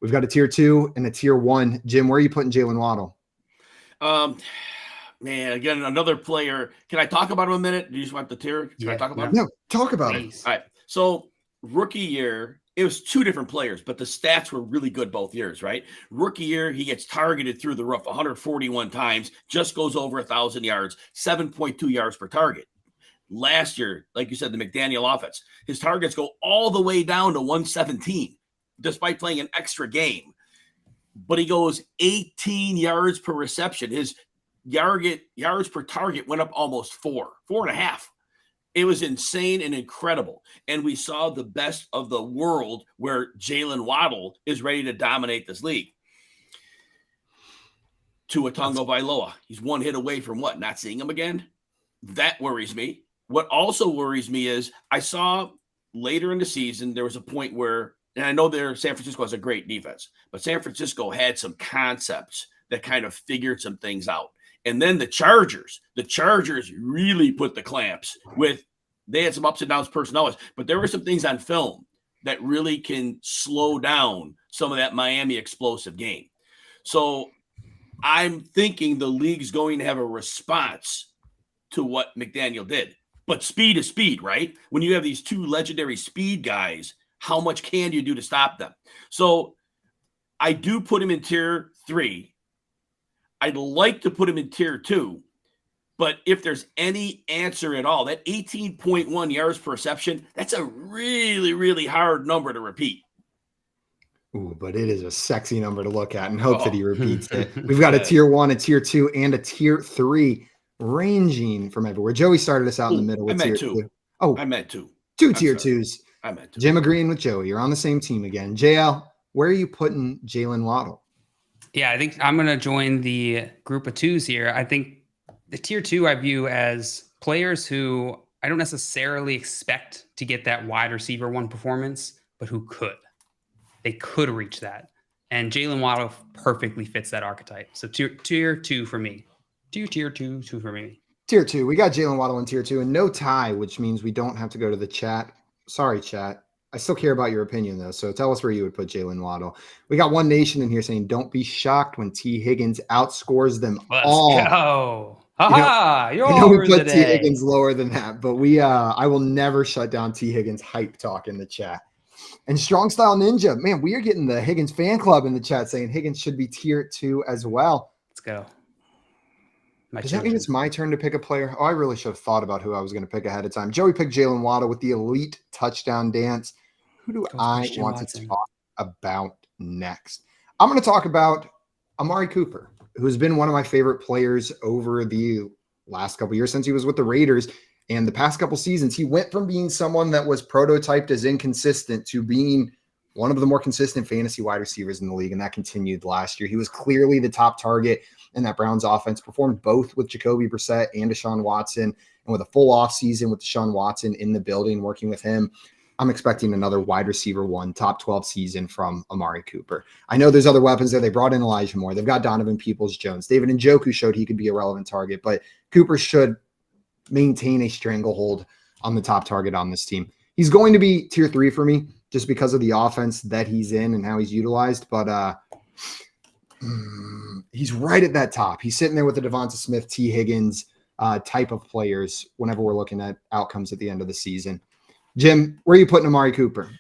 Speaker 1: We've got a tier 2 and a tier 1. Jim, where are you putting Jalen Waddle?
Speaker 3: Man, again, another player. Can I talk about him a minute? Do you just want the tier? Can I talk about him?
Speaker 1: No, talk about it.
Speaker 3: All right. So rookie year, it was 2 different players, but the stats were really good both years, right? Rookie year, he gets targeted through the roof 141 times, just goes over 1,000 yards, 7.2 yards per target. Last year, like you said, the McDaniel offense, his targets go all the way down to 117, despite playing an extra game. But he goes 18 yards per reception. His yards per target went up almost 4.5. It was insane and incredible. And we saw the best of the world where Jalen Waddle is ready to dominate this league. Tua Tagovailoa. He's one hit away from what? Not seeing him again? That worries me. What also worries me is I saw later in the season, there was a point where, and I know San Francisco has a great defense, but San Francisco had some concepts that kind of figured some things out. And then the Chargers really put the clamps with, they had some ups and downs personnel, but there were some things on film that really can slow down some of that Miami explosive game. So I'm thinking the league's going to have a response to what McDaniel did. But speed is speed, right? When you have these 2 legendary speed guys, how much can you do to stop them? So I do put him in tier 3. I'd like to put him in tier 2, but if there's any answer at all, that 18.1 yards per reception, that's a really, really hard number to repeat.
Speaker 1: Ooh, but it is a sexy number to look at and hope that he repeats it. We've got a tier 1, a tier 2, and a tier 3 ranging from everywhere. Joey started us out in the middle with tier 2. Oh,
Speaker 3: I meant 2.
Speaker 1: 2 tier 2s.
Speaker 3: I meant 2.
Speaker 1: Jim agreeing with Joey. You're on the same team again. JL, where are you putting Jalen Waddle?
Speaker 2: Yeah, I think I'm going to join the group of 2s here. I think the tier 2 I view as players who I don't necessarily expect to get that wide receiver 1 performance, but who could. They could reach that. And Jalen Waddle perfectly fits that archetype. So tier 2 for me. Tier 2 for me.
Speaker 1: Tier 2. We got Jalen Waddle in tier 2 and no tie, which means we don't have to go to the chat. Sorry, chat. I still care about your opinion, though, so tell us where you would put Jalen Waddle. We got One Nation in here saying, don't be shocked when T. Higgins outscores them all.
Speaker 2: Let's go. Ha-ha,
Speaker 1: we put T. Higgins lower than that, but I will never shut down T. Higgins hype talk in the chat. And Strong Style Ninja, man, we are getting the Higgins fan club in the chat saying Higgins should be tier 2 as well.
Speaker 2: Let's go.
Speaker 1: Does that mean it's my turn to pick a player? Oh, I really should have thought about who I was going to pick ahead of time. Joey picked Jalen Waddle with the elite touchdown dance. Who do I want to talk about next? I'm going to talk about Amari Cooper, who's been one of my favorite players over the last couple of years since he was with the Raiders. And the past couple seasons, he went from being someone that was prototyped as inconsistent to being one of the more consistent fantasy wide receivers in the league. And that continued last year. He was clearly the top target in that Browns offense, performed both with Jacoby Brissett and Deshaun Watson. And with a full offseason with Deshaun Watson in the building, working with him, I'm expecting another wide receiver 1, top 12 season from Amari Cooper. I know there's other weapons there. They brought in Elijah Moore. They've got Donovan Peoples-Jones. David Njoku showed he could be a relevant target, but Cooper should maintain a stranglehold on the top target on this team. He's going to be tier 3 for me just because of the offense that he's in and how he's utilized, but he's right at that top. He's sitting there with the Devonta Smith, T. Higgins type of players whenever we're looking at outcomes at the end of the season. Jim, where are you putting Amari Cooper?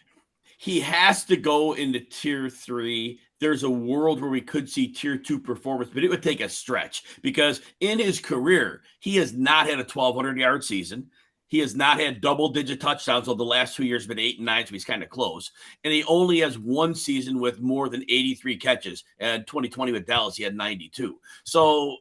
Speaker 3: He has to go into tier 3 there's a world where we could see tier 2 performance, but it would take a stretch because in his career, he has not had a 1,200-yard season. He has not had double-digit touchdowns over the last 2 years, been 8 and 9, so he's kind of close. And he only has one season with more than 83 catches. And 2020 with Dallas, he had 92. So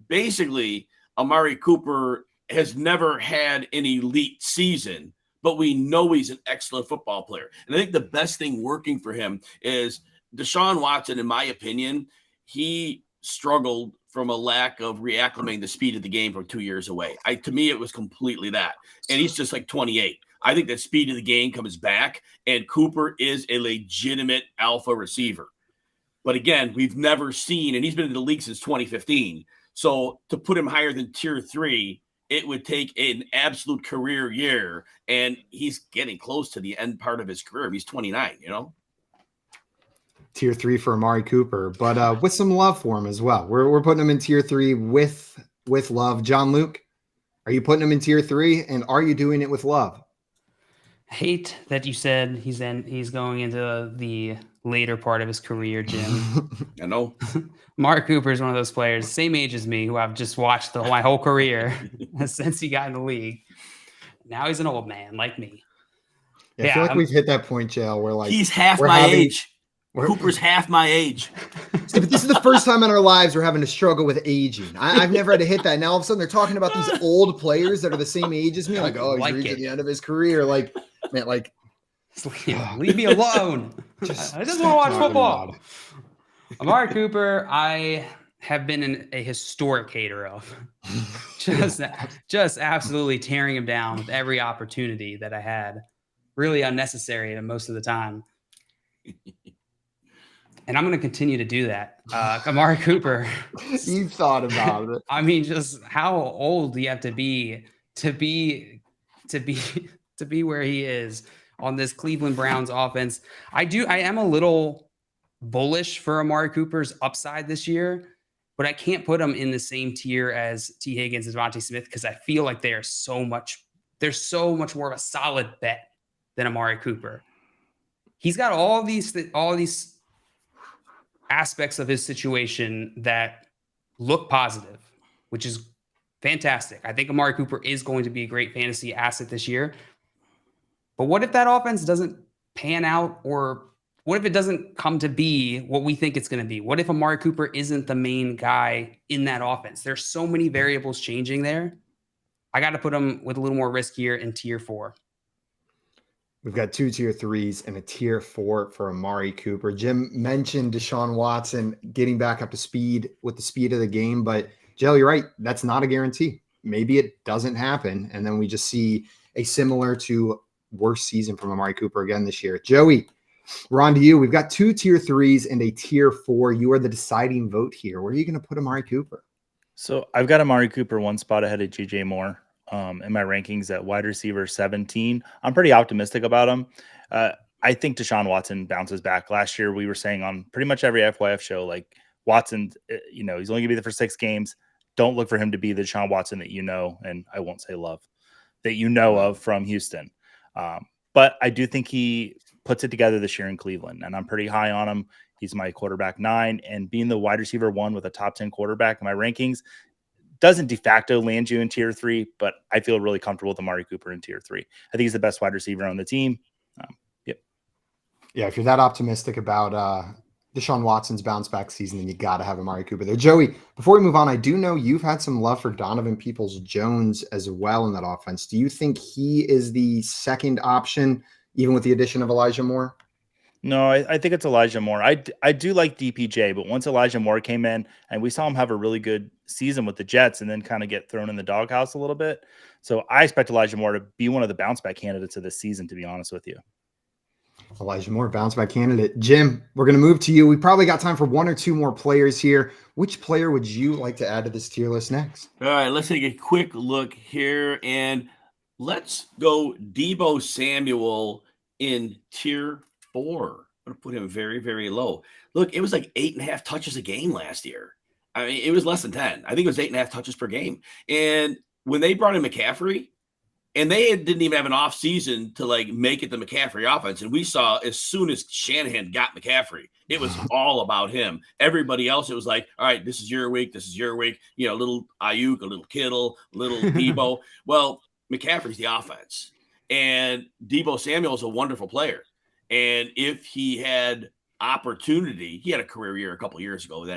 Speaker 3: basically, Amari Cooper has never had an elite season, but we know he's an excellent football player. And I think the best thing working for him is Deshaun Watson, in my opinion, he struggled from a lack of reacclimating the speed of the game from 2 years away. To me, it was completely that. And he's just like 28. I think that speed of the game comes back, and Cooper is a legitimate alpha receiver. But again, we've never seen, and he's been in the league since 2015. So to put him higher than tier 3, it would take an absolute career year, and he's getting close to the end part of his career. He's 29,
Speaker 1: Tier 3 for Amari Cooper, but with some love for him as well. We're putting him in tier 3 with love. John Luke, are you putting him in tier 3, and are you doing it with love?
Speaker 2: Hate that you said he's going into the later part of his career, Jim.
Speaker 3: I know.
Speaker 2: Mark Cooper is one of those players, same age as me, who I've just watched my whole career since he got in the league. Now he's an old man like me.
Speaker 1: Yeah, I feel like we've hit that point, JL, where
Speaker 3: he's half my age. Cooper's half my age.
Speaker 1: But this is the first time in our lives we're having to struggle with aging. I've never had to hit that. Now all of a sudden they're talking about these old players that are the same age as me. Like, oh, he's reaching the end of his career. Like, man,
Speaker 2: leave me alone. I just want to watch football. Amari Cooper, I have been a historic hater of. just absolutely tearing him down with every opportunity that I had. Really unnecessary most of the time. And I'm going to continue to do that. Amari Cooper.
Speaker 1: You thought about it.
Speaker 2: I mean, just how old do you have to be where he is on this Cleveland Browns offense? I am a little bullish for Amari Cooper's upside this year, but I can't put him in the same tier as T. Higgins and Devontae Smith because I feel like they're so much more of a solid bet than Amari Cooper. He's got all these aspects of his situation that look positive, which is fantastic. I think Amari Cooper is going to be a great fantasy asset this year. But what if that offense doesn't pan out, or what if it doesn't come to be what we think it's going to be? What if Amari Cooper isn't the main guy in that offense? There's so many variables changing there. I got to put him with a little more risk here in tier 4.
Speaker 1: We've got 2 tier 3s and a tier 4 for Amari Cooper. Jim mentioned Deshaun Watson getting back up to speed with the speed of the game, but Jill, you're right. That's not a guarantee. Maybe it doesn't happen, and then we just see a similar to worse season from Amari Cooper again this year. Joey, we're on to you. We've got 2 tier 3s and a tier 4. You are the deciding vote here. Where are you going to put Amari Cooper?
Speaker 4: So I've got Amari Cooper one spot ahead of DJ Moore. In my rankings at wide receiver 17. I'm pretty optimistic about him. I think Deshaun Watson bounces back. Last year, we were saying on pretty much every FYF show, like Watson, he's only going to be there for 6 games. Don't look for him to be the Deshaun Watson that and I won't say love, that of from Houston. But I do think he puts it together this year in Cleveland, and I'm pretty high on him. He's my quarterback 9, and being the wide receiver 1 with a top 10 quarterback in my rankings doesn't de facto land you in tier 3, but I feel really comfortable with Amari Cooper in tier 3. I think he's the best wide receiver on the team. Yep.
Speaker 1: Yeah, if you're that optimistic about Deshaun Watson's bounce back season, then you got to have Amari Cooper there. Joey, before we move on, I do know you've had some love for Donovan Peoples-Jones as well in that offense. Do you think he is the second option, even with the addition of Elijah Moore?
Speaker 4: No, I think it's Elijah Moore. I do like DPJ, but once Elijah Moore came in and we saw him have a really good season with the Jets and then kind of get thrown in the doghouse a little bit. So I expect Elijah Moore to be one of the bounce back candidates of this season, to be honest with you.
Speaker 1: Elijah Moore, bounce back candidate. Jim, we're going to move to you. We probably got time for 1 or 2 more players here. Which player would you like to add to this tier list next?
Speaker 3: All right, let's take a quick look here, and let's go Deebo Samuel in tier 4. I'm going to put him very, very low. Look, it was like 8.5 touches a game last year. I mean, it was less than 10. I think it was 8.5 touches per game. And when they brought in McCaffrey, And they didn't even have an off season to like make it the McCaffrey offense. And we saw as soon as Shanahan got McCaffrey, it was all about him. Everybody else, it was like, all right, this is your week. This is your week. You know, little Ayuk, a little Kittle, little Debo. Well, McCaffrey's the offense. And Debo Samuel is a wonderful player. And if he had opportunity, he had a career year a couple years ago,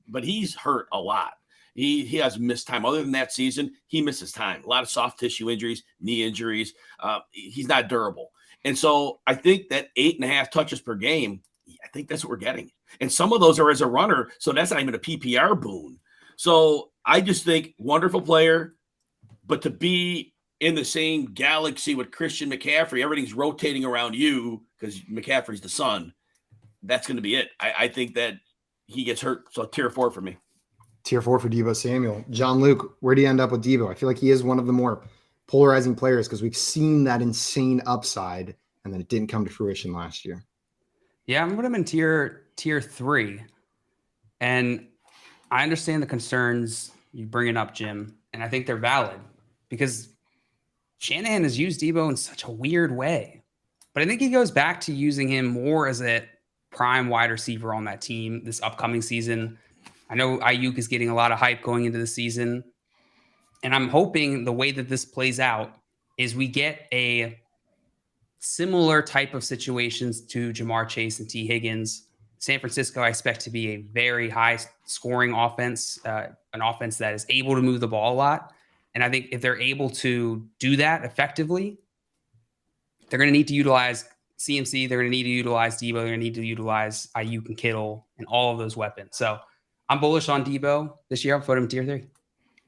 Speaker 3: but he's hurt a lot. He has missed time. Other than that season, he misses time. A lot of soft tissue injuries, knee injuries. He's not durable. And so I think that 8.5 touches per game, I think that's what we're getting. And some of those are as a runner, so that's not even a PPR boon. So I just think wonderful player, but to be in the same galaxy with Christian McCaffrey, everything's rotating around you because McCaffrey's the son. That's going to be it. I think that he gets hurt. So tier 4 for me.
Speaker 1: Tier 4 for Debo Samuel. John Luke, where do you end up with Debo? I feel like he is one of the more polarizing players because we've seen that insane upside and then it didn't come to fruition last year.
Speaker 2: Yeah, I'm going to put him in tier 3. And I understand the concerns you bringing up, Jim, and I think they're valid because Shanahan has used Debo in such a weird way. But I think he goes back to using him more as a prime wide receiver on that team this upcoming season. I know Ayuk is getting a lot of hype going into the season. And I'm hoping the way that this plays out is we get a similar type of situations to Jamar Chase and T. Higgins. San Francisco, I expect to be a very high scoring offense, an offense that is able to move the ball a lot. And I think if they're able to do that effectively, they're going to need to utilize CMC. They're going to need to utilize Debo. They're going to need to utilize Ayuk and Kittle and all of those weapons. So I'm bullish on Debo this year. I'll put him tier 3.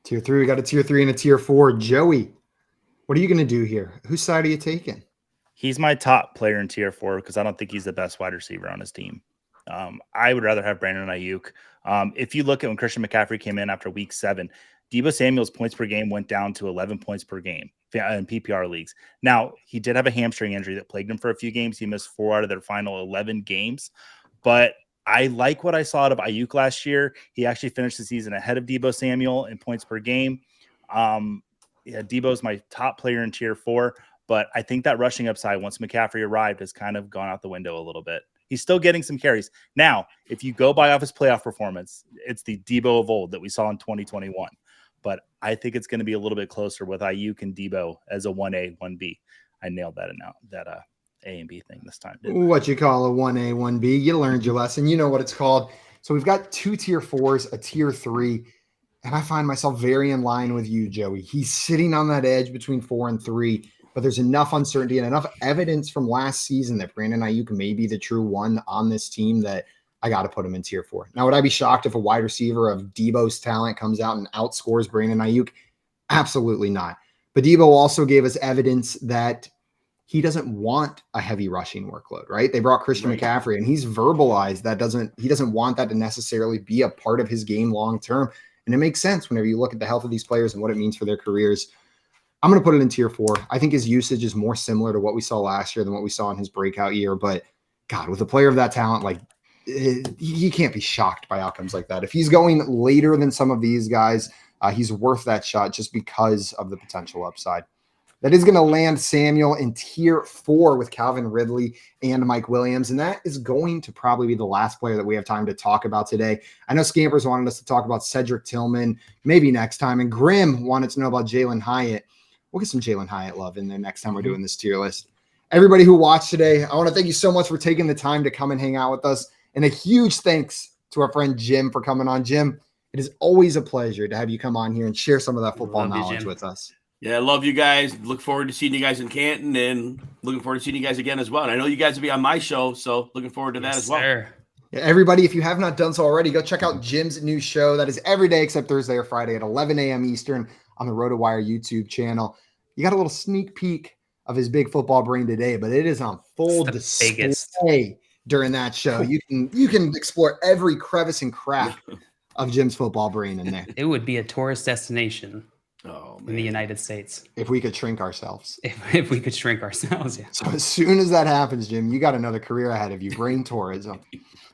Speaker 1: Tier 3. We got a tier 3 and a tier 4. Joey, what are you going to do here? Whose side are you taking?
Speaker 4: He's my top player in tier 4 because I don't think he's the best wide receiver on his team. I would rather have Brandon Ayuk. If you look at when Christian McCaffrey came in after week 7, Debo Samuel's points per game went down to 11 points per game in PPR leagues. Now, he did have a hamstring injury that plagued him for a few games. He missed 4 out of their final 11 games. But I like what I saw out of Ayuk last year. He actually finished the season ahead of Debo Samuel in points per game. Debo's my top player in tier 4, but I think that rushing upside once McCaffrey arrived has kind of gone out the window a little bit. He's still getting some carries. Now, if you go by off his playoff performance, it's the Debo of old that we saw in 2021. But I think it's going to be a little bit closer with Ayuk and Debo as a 1A, 1B. I nailed that A and B thing this time.
Speaker 1: What you call a 1A, 1B. You learned your lesson. You know what it's called. So we've got 2 tier 4s, a tier 3, and I find myself very in line with you, Joey. He's sitting on that edge between 4 and 3, but there's enough uncertainty and enough evidence from last season that Brandon Ayuk may be the true one on this team that I got to put him in tier 4. Now, would I be shocked if a wide receiver of Debo's talent comes out and outscores Brandon Ayuk? Absolutely not. But Debo also gave us evidence that he doesn't want a heavy rushing workload, right? They brought Christian McCaffrey, and he's verbalized that he doesn't want that to necessarily be a part of his game long term. And it makes sense whenever you look at the health of these players and what it means for their careers. I'm going to put it in tier 4. I think his usage is more similar to what we saw last year than what we saw in his breakout year. But God, with a player of that talent, like he can't be shocked by outcomes like that. If he's going later than some of these guys, he's worth that shot just because of the potential upside. That is going to land Samuel in tier 4 with Calvin Ridley and Mike Williams. And that is going to probably be the last player that we have time to talk about today. I know Scampers wanted us to talk about Cedric Tillman maybe next time. And Grim wanted to know about Jalen Hyatt. We'll get some Jalen Hyatt love in there next time we're doing this tier list. Everybody who watched today, I want to thank you so much for taking the time to come and hang out with us. And a huge thanks to our friend Jim for coming on. Jim, it is always a pleasure to have you come on here and share some of that football knowledge with us.
Speaker 3: Yeah, I love you guys. Look forward to seeing you guys in Canton and looking forward to seeing you guys again as well. And I know you guys will be on my show, so looking forward to that as well.
Speaker 2: Sir.
Speaker 1: Yeah, everybody, if you have not done so already, go check out Jim's new show. That is every day except Thursday or Friday at 11 a.m. Eastern on the RotoWire YouTube channel. You got a little sneak peek of his big football brain today, but it is on full display during that show. You can explore every crevice and crack of Jim's football brain in there.
Speaker 2: It would be a tourist destination.
Speaker 3: Oh,
Speaker 2: in the United States.
Speaker 1: If we could shrink ourselves.
Speaker 2: If we could shrink ourselves, yeah.
Speaker 1: So as soon as that happens, Jim, you got another career ahead of you. Brain tourism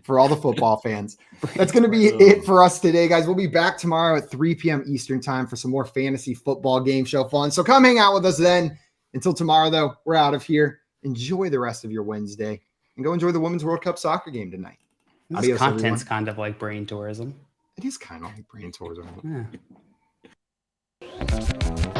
Speaker 1: for all the football fans. That's going to be it for us today, guys. We'll be back tomorrow at 3 p.m. Eastern time for some more fantasy football game show fun. So come hang out with us then. Until tomorrow, though, we're out of here. Enjoy the rest of your Wednesday and go enjoy the Women's World Cup soccer game tonight.
Speaker 2: This content's kind of like brain tourism.
Speaker 1: It is kind of like brain tourism.
Speaker 2: Yeah.